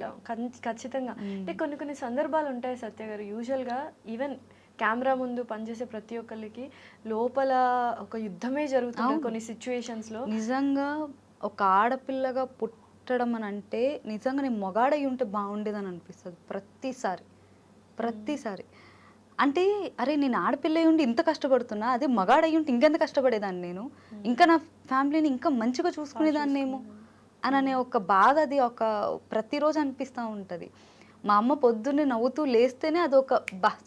ఖచ్చితంగా. అంటే కొన్ని సందర్భాలు ఉంటాయి సత్య గారు, యూజువల్గా ఈవెన్ కెమెరా ముందు పనిచేసే ప్రతి ఒక్కరికి లోపల ఒక యుద్ధమే జరుగుతుంది కొన్ని సిచ్యువేషన్స్లో. నిజంగా ఒక ఆడపిల్లగా పుట్టడం అని అంటే నిజంగా నేను మొగాడై ఉంటే బాగుండేదని అనిపిస్తుంది ప్రతిసారి. అంటే అరే నేను ఆడపిల్ల ఉండి ఇంత కష్టపడుతున్నా, అదే మగాడై ఉంటే ఇంకెంత కష్టపడేదాన్ని నేను, ఇంకా నా ఫ్యామిలీని ఇంకా మంచిగా చూసుకునేదాన్నేమో అని అనే ఒక బాధ అది ఒక ప్రతిరోజు అనిపిస్తూ ఉంటుంది. మా అమ్మ పొద్దున్నే నవ్వుతూ లేస్తేనే అది ఒక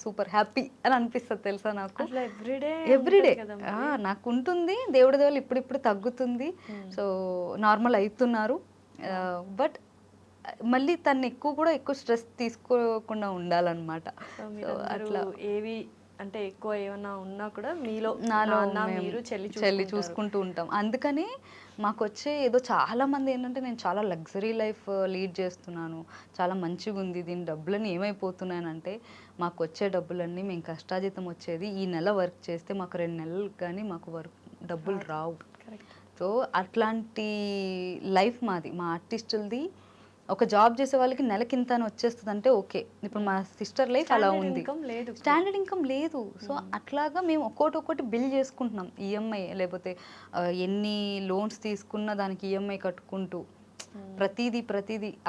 సూపర్ హ్యాపీ అని అనిపిస్తుంది తెలుసా నాకు. ఎవ్రీడే నాకు ఉంటుంది. దేవుడి దేవుళ్ళు ఇప్పుడిప్పుడు తగ్గుతుంది, సో నార్మల్ అవుతున్నారు. బట్ మళ్ళీ తను ఎక్కువ స్ట్రెస్ తీసుకోకుండా ఉండాలన్నమాట. అట్లా ఏవి అంటే ఎక్కువ ఏమన్నా ఉన్నా కూడా మీలో మీరు చెల్లి చూసుకుంటూ ఉంటాం. అందుకని మాకు వచ్చే ఏదో చాలా మంది ఏంటంటే నేను చాలా లగ్జరీ లైఫ్ లీడ్ చేస్తున్నాను, చాలా మంచిగా ఉంది, దీని డబ్బులన్నీ ఏమైపోతున్నాయనంటే మాకు వచ్చే డబ్బులన్నీ మేము కష్టాజీతం వచ్చేది. ఈ నెల వర్క్ చేస్తే మాకు 2 నెలలు కానీ మాకు డబ్బులు రావు. సో అట్లాంటి లైఫ్ మాది, మా ఆర్టిస్టులది. ఒక జాబ్ చేసే వాళ్ళకి నెలకింత అని వచ్చేస్తుంది అంటే ఓకే. ఇప్పుడు మా సిస్టర్ లైఫ్ అలా ఉంది, స్టాండర్డ్ ఇన్కమ్ లేదు. సో అట్లాగా మేము ఒక్కొక్కటి బిల్ చేసుకుంటున్నాం. ఈఎంఐ లేకపోతే ఎన్ని లోన్స్ తీసుకున్నా దానికి ఈఎంఐ కట్టుకుంటూ ప్రతిదీ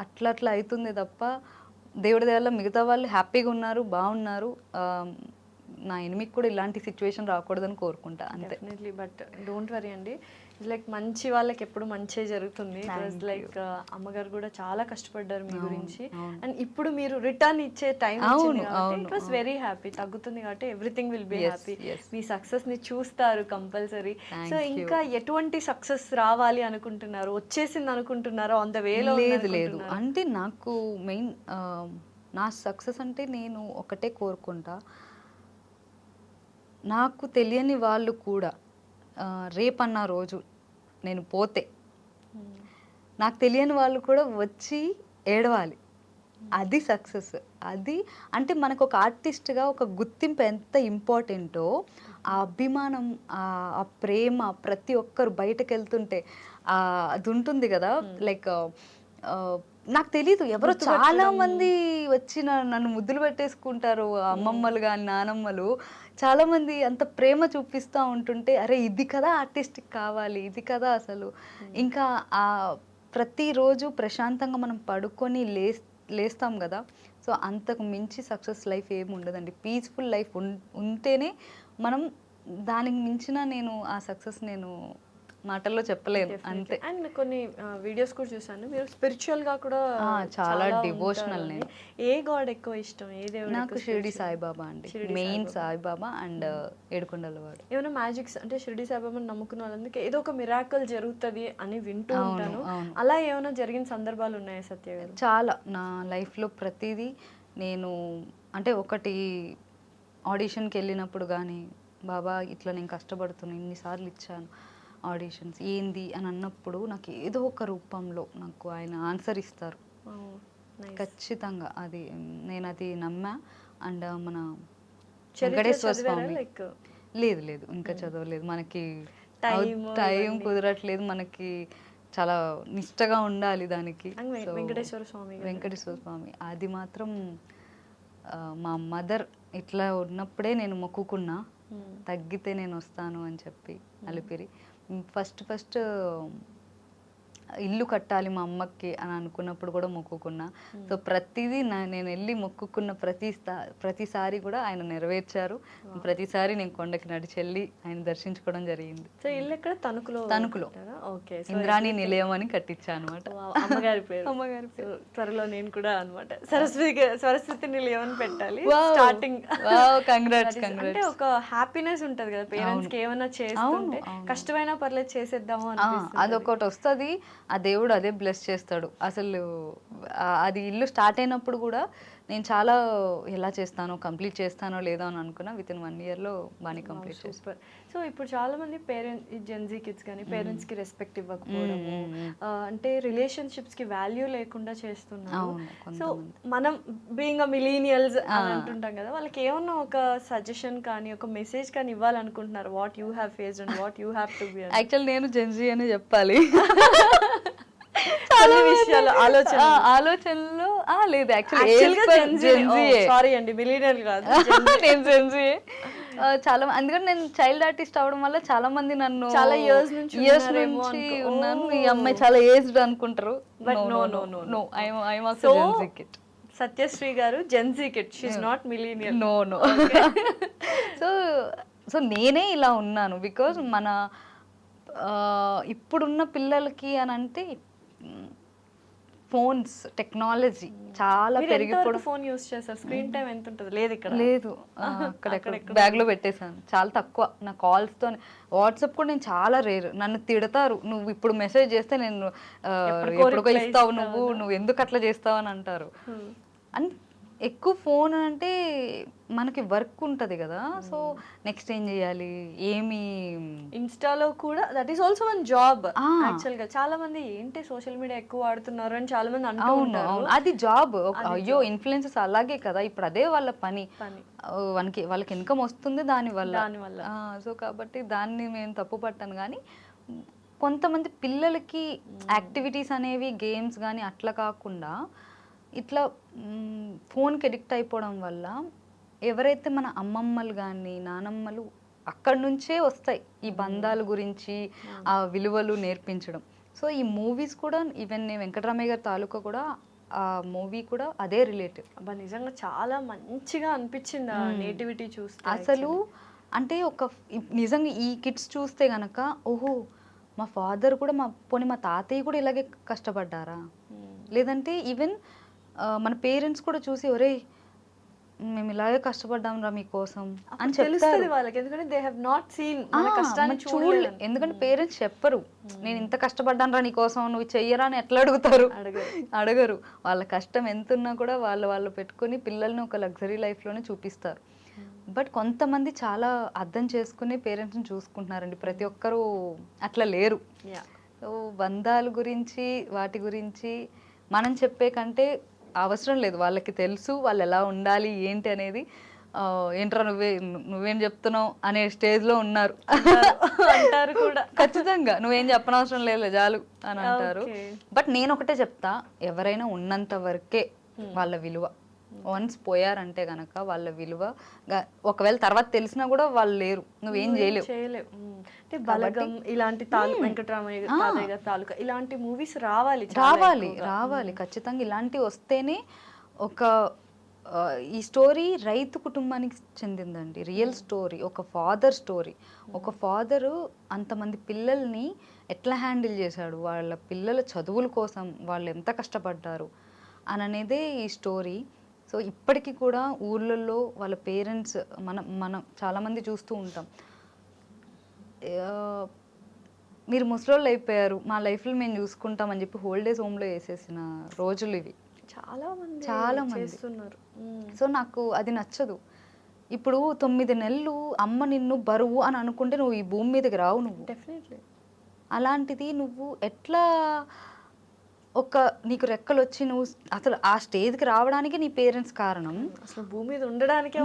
అట్లా అవుతుంది తప్ప దేవుడి దయ వల్ల మిగతా వాళ్ళు హ్యాపీగా ఉన్నారు, బాగున్నారు. నా ఎనిమికి కూడా ఇలాంటి సిచ్యువేషన్ రాకూడదని కోరుకుంటా అంతే. బట్ డోంట్ వరీ అండి, లైక్ మంచి వాళ్ళకి ఎప్పుడు మంచి జరుగుతుంది. లైక్ అమ్మగారు కూడా చాలా కష్టపడ్డారు మీ గురించి, అండ్ ఇప్పుడు మీరు రిటర్న్ ఇచ్చే time it was very happy. తగ్గుతుంది కాబట్టి everything will be happy. Me success ని చూస్తారు కంపల్సరీ. సో ఇంకా ఎటువంటి సక్సెస్ రావాలి అనుకుంటున్నారు? వచ్చేసింది అనుకుంటున్నారో? ఆన్ ద వేలో? లేదు అంటే నాకు మెయిన్ నా సక్సెస్ అంటే నేను ఒకటే కోరుకుంటా, నాకు తెలియని వాళ్ళు కూడా రేపన్న రోజు నేను పోతే నాకు తెలియని వాళ్ళు కూడా వచ్చి ఏడవాలి. అది సక్సెస్. అది అంటే మనకు ఒక ఆర్టిస్ట్గా ఒక గుర్తింపు ఎంత ఇంపార్టెంటో, ఆ అభిమానం, ఆ ప్రేమ ప్రతి ఒక్కరు బయటకు వెళ్తుంటే అది ఉంటుంది కదా. లైక్ నాకు తెలీదు, ఎవరో చాలా మంది వచ్చి నన్ను ముద్దులు పెట్టేసుకుంటారు, అమ్మమ్మలు కానీ నానమ్మలు చాలా మంది అంత ప్రేమ చూపిస్తూ ఉంటుంటే అరే ఇది కదా ఆర్టిస్ట్కి కావాలి, ఇది కదా అసలు. ఇంకా ఆ ప్రతిరోజు ప్రశాంతంగా మనం పడుకొని లేస్తాం కదా. సో అంతకు మించి సక్సెస్ లైఫ్ ఏమి ఉండదండి. పీస్ఫుల్ లైఫ్ ఉంటేనే మనం దానికి మించిన నేను ఆ సక్సెస్ నేను మాటల్లో చెప్పలేను అంతే. అండ్ కొన్ని వీడియోస్ కూడా చూసాను, మీరు స్పిరిచువల్ గా కూడా చాలా డివోషనల్. నేను ఏ గాడ్ ఎక్కువ ఇష్టం? ఏ దేవుడు? నాకు షిరిడి సాయిబాబా అండి, మెయిన్ సాయిబాబా అండ్ ఏడుకొండల వాడు. ఏమైనా మ్యాజిక్స్ అంటే షిరిడి సాయిబాబాని నమ్ముకున్న వాళ్ళందుకే ఏదో ఒక మిరాకల్ జరుగుతుంది అని వింటూ ఉంటాను. అలా ఏమైనా జరిగిన సందర్భాలు ఉన్నాయా సత్య గారు? చాలా. నా లైఫ్లో ప్రతిదీ నేను అంటే ఒకటి ఆడిషన్కి వెళ్ళినప్పుడు కానీ బాబా ఇట్లా నేను కష్టపడుతున్నాను, ఇన్నిసార్లు ఇచ్చాను ఆడిషన్స్, ఏంది అని అన్నప్పుడు నాకు ఏదో ఒక రూపంలో నాకు ఆయన ఆన్సర్ ఇస్తారు ఖచ్చితంగా. అది నేను అది నమ్మా. అండ్ మన వెంకటేశ్వర స్వామి లేదు ఇంకా చదవలేదు, మనకి టైం కుదరట్లేదు, మనకి చాలా నిష్టగా ఉండాలి దానికి. వెంకటేశ్వర స్వామి అది మాత్రం మా మదర్ ఇట్లా ఉన్నప్పుడే నేను మొక్కుకున్నా, తగ్గితే నేను వస్తాను అని చెప్పి. అలిపిరి ఫస్ట్ ఇల్లు కట్టాలి మా అమ్మకి అని అనుకున్నప్పుడు కూడా మొక్కుకున్నా. సో ప్రతిదీ నేను వెళ్ళి మొక్కుకున్న ప్రతిసారి కూడా ఆయన నెరవేర్చారు. ప్రతిసారి నేను కొండకి నడిచి వెళ్ళి ఆయన దర్శించుకోవడం జరిగింది. సో ఇల్లు ఎక్కడ? తణుకులో. ఓకే. ఇంద్రాణి నిలయం అని కట్టించా అనమాట. అమ్మగారి పేరు. అమ్మగారి పేరు. త్వరలో నేను కూడా అనమాట సరస్వతి నిలయం అని పెట్టాలి. Starting congrats. అంటే ఒక హ్యాపీనెస్ ఉంటది కదా పేరెంట్స్ కి, ఏమైనా చేస్తుంటే కష్టమైనా పర్లేదు చేసేద్దాము అని. అదొకటి వస్తుంది, ఆ దేవుడు అదే బ్లెస్ చేస్తాడు. అసలు అది ఇల్లు స్టార్ట్ అయినప్పుడు కూడా నేను చాలా ఎలా చేస్తానో, కంప్లీట్ చేస్తానో లేదో అని అనుకున్నా. విత్ ఇన్ 1 year బాగా కంప్లీట్ చేస్తాను. సో ఇప్పుడు చాలా మంది పేరెంట్స్, జెన్జీ కిడ్స్ కానీ పేరెంట్స్ కి రెస్పెక్ట్ ఇవ్వకపోవడము, అంటే రిలేషన్షిప్స్ కి వాల్యూ లేకుండా చేస్తున్నారు. సో మనం బీయింగ్ అ మిలీనియల్స్ అని అంటుంటాం కదా, వాళ్ళకి ఏమన్నా ఒక సజెషన్ కానీ ఒక మెసేజ్ కానీ ఇవ్వాలనుకుంటున్నారు? What you have faced and what you have to be. Actual నేను జెన్జీ అని చెప్పాలి. చాలా విషయాలు ఆలోచనలో లేదు. సారీ అండి, మిలీనియల్ కాదు, నేను జెన్జీ. చాలా అందుకని నేను చైల్డ్ ఆర్టిస్ట్ అవడం వల్ల చాలా మంది నన్ను చాలా ఇయర్స్ నుంచి ఉన్నాను. ఈ అమ్మాయి చాలా ఏజ్డ్ అనుకుంటారు. Satyasri garu Gen Z kid, she is not millennial. No. So నేనే ఇలా ఉన్నాను బికాజ్ మన ఇప్పుడున్న పిల్లలకి అని అంటే ఫోన్స్, టెక్నాలజీ చాలా పెరిగిపోవడం. ఫోన్ యూస్ చేస్తారు, స్క్రీన్ టైం ఎంత ఉంటుంది? లేదు ఇక్కడ లేదు, అక్కడ బ్యాగ్ లో పెట్టేశాను. చాలా తక్కువ. నా కాల్స్ తో, వాట్సాప్ కూడా నేను చాలా రేర్. నన్ను తిడతారు, నువ్వు ఇప్పుడు మెసేజ్ చేస్తే నేను ఎప్పుడుకో ఇస్తావు, నువ్వు ఎందుకు అట్లా చేస్తావు అని అంటారు. అండ్ ఎక్కువ ఫోన్ అంటే మనకి వర్క్ ఉంటుంది కదా, సో నెక్స్ట్ ఏం చేయాలి, ఏమి ఇన్స్టాలో కూడా that is also one job actual గా. చాలా మంది ఏంటి సోషల్ మీడియా ఎక్కువ వాడుతున్నారు అని చాలా మంది అంటూ ఉంటారు. అది జాబ్. అయ్యో ఇన్ఫ్లుయెన్సర్స్ అలాగే కదా, ఇప్పుడు అదే వాళ్ళ పని. వాళ్ళకి ఇన్కమ్ వస్తుంది దానివల్ల. సో కాబట్టి దాన్ని మేము తప్పు పట్టాను. కానీ కొంతమంది పిల్లలకి యాక్టివిటీస్ అనేవి, గేమ్స్ కానీ అట్లా కాకుండా ఇట్లా ఫోన్కి అడిక్ట్ అయిపోవడం వల్ల ఎవరైతే మన అమ్మమ్మలు కానీ నానమ్మలు అక్కడి నుంచే వస్తాయి ఈ బంధాల గురించి, ఆ విలువలు నేర్పించడం. సో ఈ మూవీస్ కూడా, ఈవెన్ వెంకటరామయ్య గారి తాలూకా కూడా, ఆ మూవీ కూడా అదే రిలేటివ్. అబ్బా నిజంగా చాలా మంచిగా అనిపించింది ఆ నేటివిటీ చూస్తే. అసలు అంటే నిజంగా ఈ కిడ్స్ చూస్తే గనక, ఓహో మా ఫాదర్ కూడా, మా తాతయ్య కూడా ఇలాగే కష్టపడ్డారా, లేదంటే ఈవెన్ మన పేరెంట్స్ కూడా చూసి ఒరే మేము ఇలాగే కష్టపడ్డాం రా మీకోసం అని చెప్తారు వాళ్ళకి. ఎందుకంటే దే హావ్ నాట్ సీన్ మన కష్టాన్ని చూడలేదు. ఎందుకంటే పేరెంట్స్ చెప్పరు నేను ఇంత కష్టపడ్డాను రా నీకోసం, నువ్వు చెయ్యరా అని ఎట్లా అడుగుతారు? అడగరు. వాళ్ళ కష్టం ఎంత ఉన్నా కూడా వాళ్ళు పెట్టుకుని పిల్లల్ని ఒక లగ్జరీ లైఫ్లోనే చూపిస్తారు. బట్ కొంతమంది చాలా అర్థం చేసుకుని పేరెంట్స్ని చూసుకుంటున్నారండి. ప్రతి ఒక్కరూ అట్లా లేరు. సో బంధాల గురించి, వాటి గురించి మనం చెప్పే కంటే అవసరం లేదు, వాళ్ళకి తెలుసు వాళ్ళు ఎలా ఉండాలి ఏంటి అనేది. ఏంట్రా నువ్వేం చెప్తున్నావు అనే స్టేజ్లో ఉన్నారు అంటారు కూడా. ఖచ్చితంగా నువ్వేం చెప్పనవసరం లేదు చాలు అని అంటారు. బట్ నేను ఒకటే చెప్తా, ఎవరైనా ఉన్నంత వరకే వాళ్ళ విలువ. వన్స్ పోయారంటే గనక వాళ్ళ విలువ, ఒకవేళ తర్వాత తెలిసినా కూడా వాళ్ళు లేరు, నువ్వేం చేయలేవు. అంటే బలగం ఇలాంటి వెంకటరామయ్య తాతయ్య తాలూకా ఇలాంటి మూవీస్ రావాలి ఖచ్చితంగా. ఇలాంటివి వస్తేనే ఈ స్టోరీ రైతు కుటుంబానికి చెందిందండి. రియల్ స్టోరీ, ఒక ఫాదర్ స్టోరీ. ఒక ఫాదరు అంతమంది పిల్లల్ని ఎట్లా హ్యాండిల్ చేశాడు, వాళ్ళ పిల్లల చదువుల కోసం వాళ్ళు ఎంత కష్టపడ్డారు అననేదే ఈ స్టోరీ. సో ఇప్పటికీ కూడా ఊర్లలో వాళ్ళ పేరెంట్స్, మనం చాలామంది చూస్తూ ఉంటాం, మీరు ముసలోళ్ళు అయిపోయారు, మా లైఫ్లో మేము చూసుకుంటాం అని చెప్పి హోల్డేజ్ హోమ్లో వేసేసిన రోజులు ఇవి. చాలా మంది. సో నాకు అది నచ్చదు. ఇప్పుడు 9 నెలలు అమ్మ నిన్ను బరువు అని అనుకుంటే నువ్వు ఈ భూమి మీదకి రావు. నువ్వు డెఫినెట్లీ అలాంటిది నువ్వు ఎట్లా నీకు రెక్కలు వచ్చి నువ్వు అసలు ఆ స్టేజ్కి రావడానికి నీ పేరెంట్స్ కారణం, అసలు భూమి మీద ఉండడానికే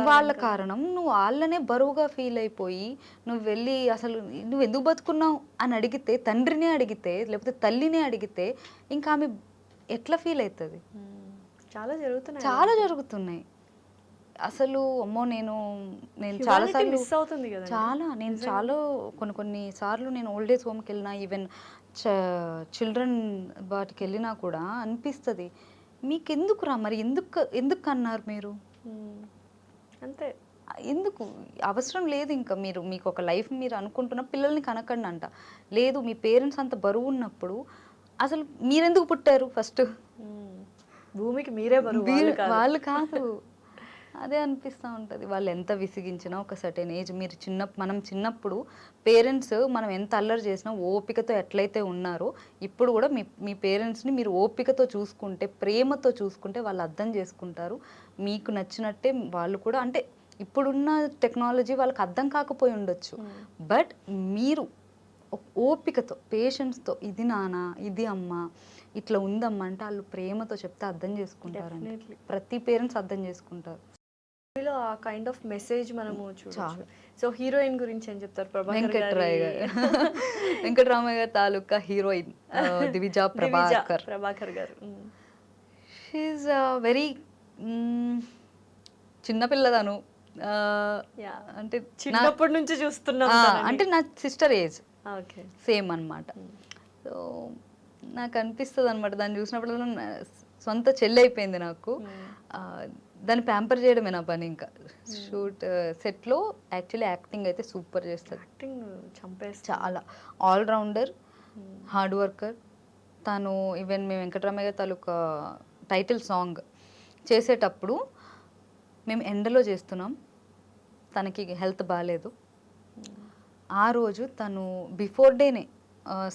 వాళ్ళ కారణం. నువ్వు వాళ్ళనే బరువుగా ఫీల్ అయిపోయి నువ్వు వెళ్ళి అసలు నువ్వు ఎందుకు బతుకున్నావు అని అడిగితే, తండ్రినే అడిగితే లేకపోతే తల్లినే అడిగితే ఇంకా ఆమె ఎట్లా ఫీల్ అవుతుంది? చాలా జరుగుతున్నాయి. అసలు అమ్మో నేను చాలా సార్లు మిస్ అవుతుంది కదా. చాలా కొన్ని సార్లు నేను ఓల్డ్ ఏజ్ హోమ్కి వెళ్ళినా, ఈవెన్ చిల్డ్రన్ వాటికి వెళ్ళినా కూడా అనిపిస్తుంది, మీకు ఎందుకురా మరి, ఎందుకు అన్నారు మీరు, అంతే, ఎందుకు అవసరం లేదు, ఇంకా మీకు ఒక లైఫ్ మీరు అనుకుంటున్న పిల్లల్ని కనకండి అంట. లేదు, మీ పేరెంట్స్ అంత బరువు ఉన్నప్పుడు అసలు మీరెందుకు పుట్టారు ఫస్ట్, భూమికి మీరే బరువు, వాళ్ళు కాదు. అదే అనిపిస్తూ ఉంటుంది. వాళ్ళు ఎంత విసిగించినా ఒక సర్టెన్ ఏజ్, మనం చిన్నప్పుడు పేరెంట్స్ మనం ఎంత అల్లరి చేసినా ఓపికతో ఎట్లయితే ఉన్నారో ఇప్పుడు కూడా మీ పేరెంట్స్ని మీరు ఓపికతో చూసుకుంటే, ప్రేమతో చూసుకుంటే వాళ్ళు అర్థం చేసుకుంటారు. మీకు నచ్చినట్టే వాళ్ళు కూడా, అంటే ఇప్పుడున్న టెక్నాలజీ వాళ్ళకి అర్థం కాకపోయి ఉండొచ్చు, బట్ మీరు ఓపికతో పేషెన్స్తో ఇది నాన్న ఇది అమ్మ ఇట్లా ఉందమ్మా అంటే వాళ్ళు ప్రేమతో చెప్తే అర్థం చేసుకుంటారండి. ప్రతి పేరెంట్స్ అర్థం చేసుకుంటారు. ఆ కైండ్ ఆఫ్ మెసేజ్ మనము చూడొచ్చు. సో హీరోయిన్ గురించి ఏం చెప్తారు? వెంకటరామయ్య గారి తాలూకా హీరోయిన్ దివిజా ప్రభాకర్ గారు. షీఈస్ వెరీ చిన్నపిల్లదను, అంటే చిన్నప్పటి నుంచి చూస్తున్నాం, అంటే నా సిస్టర్ ఏజ్ ఓకే సేమ్ అనమాట. సో నాకు అనిపిస్తుంది అనమాట దాన్ని చూసినప్పుడు సొంత చెల్లి అయిపోయింది నాకు. దాన్ని ప్యాంపర్ చేయడమే నా పని. ఇంకా సెట్లో యాక్చువల్లీ యాక్టింగ్ అయితే సూపర్ చేస్తుంది, చాలా ఆల్రౌండర్, హార్డ్ వర్కర్ తను. ఈవెన్ మేము వెంకటరామయ్య గారి తాలూకా టైటిల్ సాంగ్ చేసేటప్పుడు మేము ఎండలో చేస్తున్నాం, తనకి హెల్త్ బాగాలేదు. ఆ రోజు తను బిఫోర్ డేనే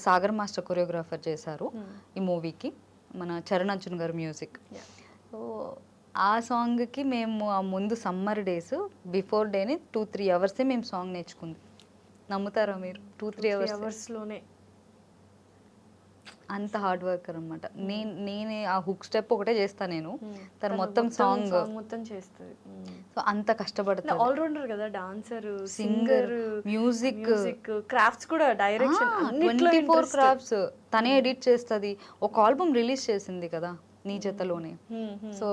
సాగర్ మాస్టర్ కొరియోగ్రాఫర్ చేశారు ఈ మూవీకి, మన చరణ్ అర్జున్ గారు మ్యూజిక్. సో ఆ సాంగ్కి మేము ఆ ముందు సమ్మర్ డేస్ బిఫోర్ డేని 2-3 అవర్సే మేము సాంగ్ నేర్చుకుంది. నమ్ముతారా మీరు? 2-3 అవర్స్లోనే అంత హార్డ్ వర్కర్ అనమాట. నేనే ఆ హుక్ స్టెప్ ఒకటే చేస్తాను నేను, తను మొత్తం సాంగ్ మొత్తం చేస్తుంది. సో అంత కష్టపడుతుంది. ఆల్రౌండర్ కదా, డాన్సర్, సింగర్, మ్యూజిక్, క్రాఫ్ట్స్ కూడా, డైరెక్షన్, 24 క్రాఫ్ట్స్ తనే ఎడిట్ చేస్తుంది. ఒక ఆల్బమ్ రిలీజ్ చేసింది కదా నీ జతలోనే. సో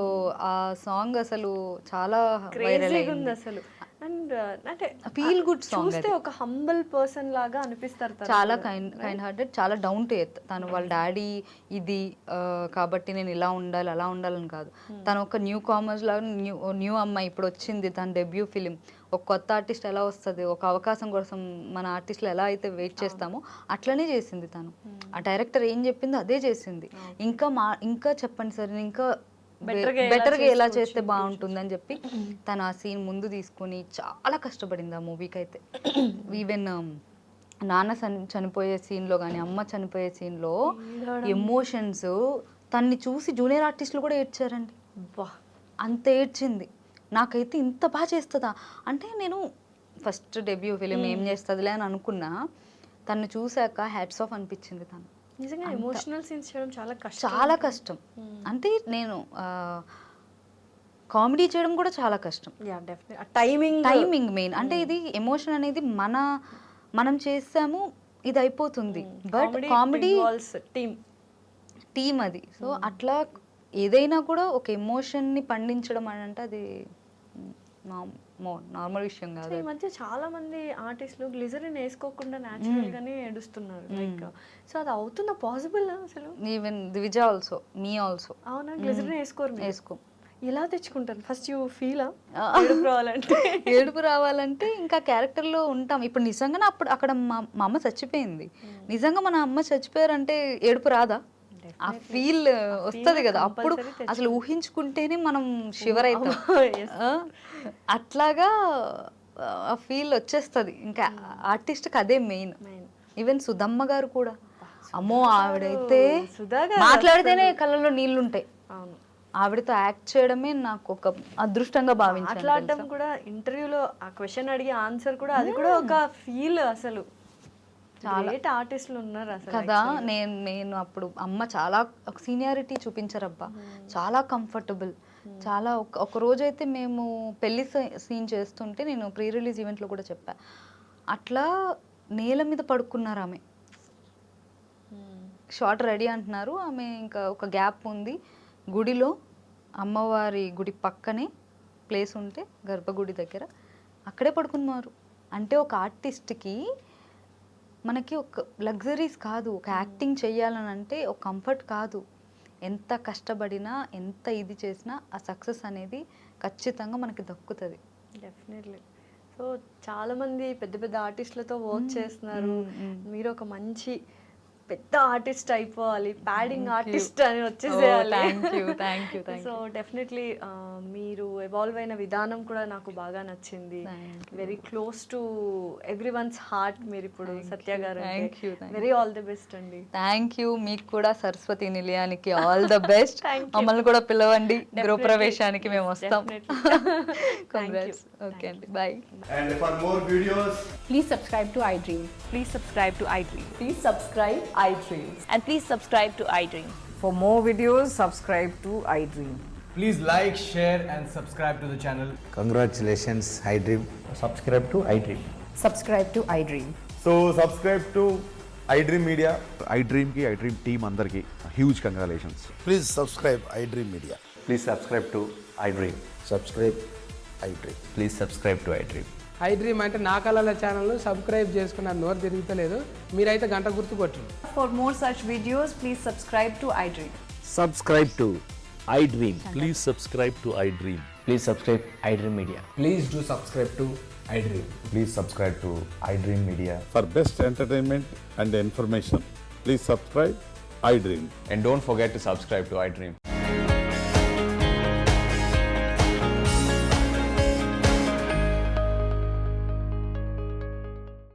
ఆ సాంగ్ అసలు చాలా వైరల్ అయింది అసలు. అండ్ అంటే ఫీల్ గుడ్ సాంగ్, చూస్తే ఒక హంబల్ పర్సన్ లాగా అనిపిస్తారు. చాలా కైండ్ హార్టెడ్, చాలా డౌన్ టు ఎర్త్. తను వాళ్ళ డాడీ ఇది కాబట్టి నేను ఇలా ఉండాలి అలా ఉండాలని కాదు. తను ఒక న్యూ కామర్స్ లాగా న్యూ అమ్మాయి ఇప్పుడు వచ్చింది, తన డెబ్యూ ఫిలిం. ఒక కొత్త ఆర్టిస్ట్ ఎలా వస్తుంది, ఒక అవకాశం కోసం మన ఆర్టిస్టులు ఎలా అయితే వెయిట్ చేస్తామో అట్లనే చేసింది తను. ఆ డైరెక్టర్ ఏం చెప్పిందో అదే చేసింది. ఇంకా చెప్పండి సార్, ఇంకా బెటర్గా ఎలా చేస్తే బాగుంటుంది అని చెప్పి తను ఆ సీన్ ముందు తీసుకొని చాలా కష్టపడింది ఆ మూవీకి అయితే. ఈవెన్ నాన్న చనిపోయే సీన్లో కానీ అమ్మ చనిపోయే సీన్లో ఎమోషన్స్ తన్ని చూసి జూనియర్ ఆర్టిస్టులు కూడా ఏడ్చారండి. అంత ఏడ్చింది. నాకైతే ఇంత బాగా చేస్తుందా అంటే, నేను ఫస్ట్ డెబ్యూ ఫిలిం ఏం చేస్తుందిలే అని అనుకున్నా, తను చూశాక హ్యాట్స్ ఆఫ్ అనిపించింది. తను నిజంగా ఎమోషనల్ సీన్స్ చేయడం చాలా కష్టం. అంటే నేను కామెడీ చేయడం కూడా చాలా కష్టం. Timing main. అంటే ఇది ఎమోషన్ అనేది మనం చేసాము ఇది అయిపోతుంది, బట్ కామెడీ టీమ్ అది. సో అట్లా ఏదైనా కూడా ఒక ఎమోషన్ని పండించడం అని అంటే అది నార్మల్ విషయం కాదు. ఈ మధ్య చాలా మంది ఆర్టిస్టులు గ్లిజరిన్ వేసుకోకుండా న్యాచురల్ గానే ఏడుస్తున్నారు. లైక్ సో అది అవుతుందా, పాసిబుల్ అసలు? ఈవెన్ దివిజా ఆల్సో, మీ ఆల్సో. అవునా? గ్లిజరిన్ వేసుకో. ఎలా తెచ్చుకుంటారు ఫస్ట్? యూ ఫీలా ఏడుపు రావాలంటే ఇంకా క్యారెక్టర్లో ఉంటాం. ఇప్పుడు నిజంగానే అక్కడ మా అమ్మ చచ్చిపోయింది, నిజంగా మన అమ్మ చచ్చిపోయారంటే ఏడుపు రాదా? ఆ ఫీల్ వస్తుంది కదా, అప్పుడు అసలు ఊహించుకుంటేనే మనం షివర్ అవుతాం. అట్లాగా ఆ ఫీల్ వచ్చేస్తుంది. ఇంకా ఆర్టిస్ట్కి అదే మెయిన్. ఈవెన్ సుధమ్మ గారు కూడా, అమ్మో ఆవిడైతే మాట్లాడితేనే కళ్ళలో నీళ్ళు ఉంటాయి. ఆవిడతో యాక్ట్ చేయడమే నాకు ఒక అదృష్టంగా భావించాను. మాట్లాడడం కూడా, ఇంటర్వ్యూలో ఆ క్వశ్చన్ అడిగే ఆన్సర్ కూడా, అది కూడా ఒక ఫీల్. అసలు చాలా ఆర్టిస్టులు ఉన్నారు అసలు కదా. నేను అప్పుడు అమ్మ చాలా సీనియారిటీ చూపించారబ్బా, చాలా కంఫర్టబుల్. చాలా ఒక రోజు అయితే మేము పెళ్లి సీన్ చేస్తుంటే, నేను ప్రీ రిలీజ్ ఈవెంట్లో కూడా చెప్పా, అట్లా నేల మీద పడుకున్నారు ఆమె. షార్ట్ రెడీ అంటున్నారు, ఆమె ఇంకా ఒక గ్యాప్ ఉంది గుడిలో, అమ్మవారి గుడి పక్కనే ప్లేస్ ఉంటే గర్భగుడి దగ్గర అక్కడే పడుకున్నారు. అంటే ఒక ఆర్టిస్ట్కి మనకి ఒక లగ్జరీస్ కాదు, ఒక యాక్టింగ్ చెయ్యాలని అంటే ఒక కంఫర్ట్ కాదు. ఎంత కష్టపడినా ఎంత ఇది చేసినా ఆ సక్సెస్ అనేది ఖచ్చితంగా మనకి దక్కుతుంది. డెఫినెట్లీ. సో చాలామంది పెద్ద పెద్ద ఆర్టిస్టులతో వర్క్ చేస్తున్నారు. మీరు ఒక మంచి పెద్ద ఆర్టిస్ట్ అయిపోవాలి, ప్యాడింగ్ ఆర్టిస్ట్ అని వచ్చేసేయాలి. Thank you. సో డెఫినెట్లీ మీరు ఎవాల్వ్ అయిన విధానం కూడా నాకు బాగా నచ్చింది. Very close to every one's heart మీరు ఇప్పుడు, Satya garu. Very all the best అండి. Thank you. మీకు కూడా సరస్వతి నిలయానికి ఆల్ ద బెస్ట్. మమ్మల్ని కూడా పిలవండి, గృహప్రవేశానికి మేము వస్తాం. కంగ్రాట్స్. ఓకే అండి, bye. And for more videos, Please subscribe to iDream. Please subscribe to iDream. Please subscribe iDream. And please subscribe to iDream. For more videos, subscribe to iDream. please like, share, and subscribe to the channel. Congratulations, iDream. Subscribe to iDream. Subscribe to iDream. So subscribe to iDream Media. iDream की iDream team अंदर की huge congratulations. Please subscribe iDream Media. Please subscribe to iDream. Subscribe iDream. Please subscribe to iDream. iDream అంటే నా కళల channel subscribe చేసుకున్నారు, నోరు తిరుగుతలేదు. మీరైతే గంట గుర్తు కొట్టండి. For more such videos, please subscribe to iDream. Subscribe to iDream. Please subscribe to iDream. Please subscribe iDream Media. Please do subscribe to iDream. Please subscribe to iDream Media. For best entertainment and information, please subscribe iDream. And don't forget to subscribe to iDream.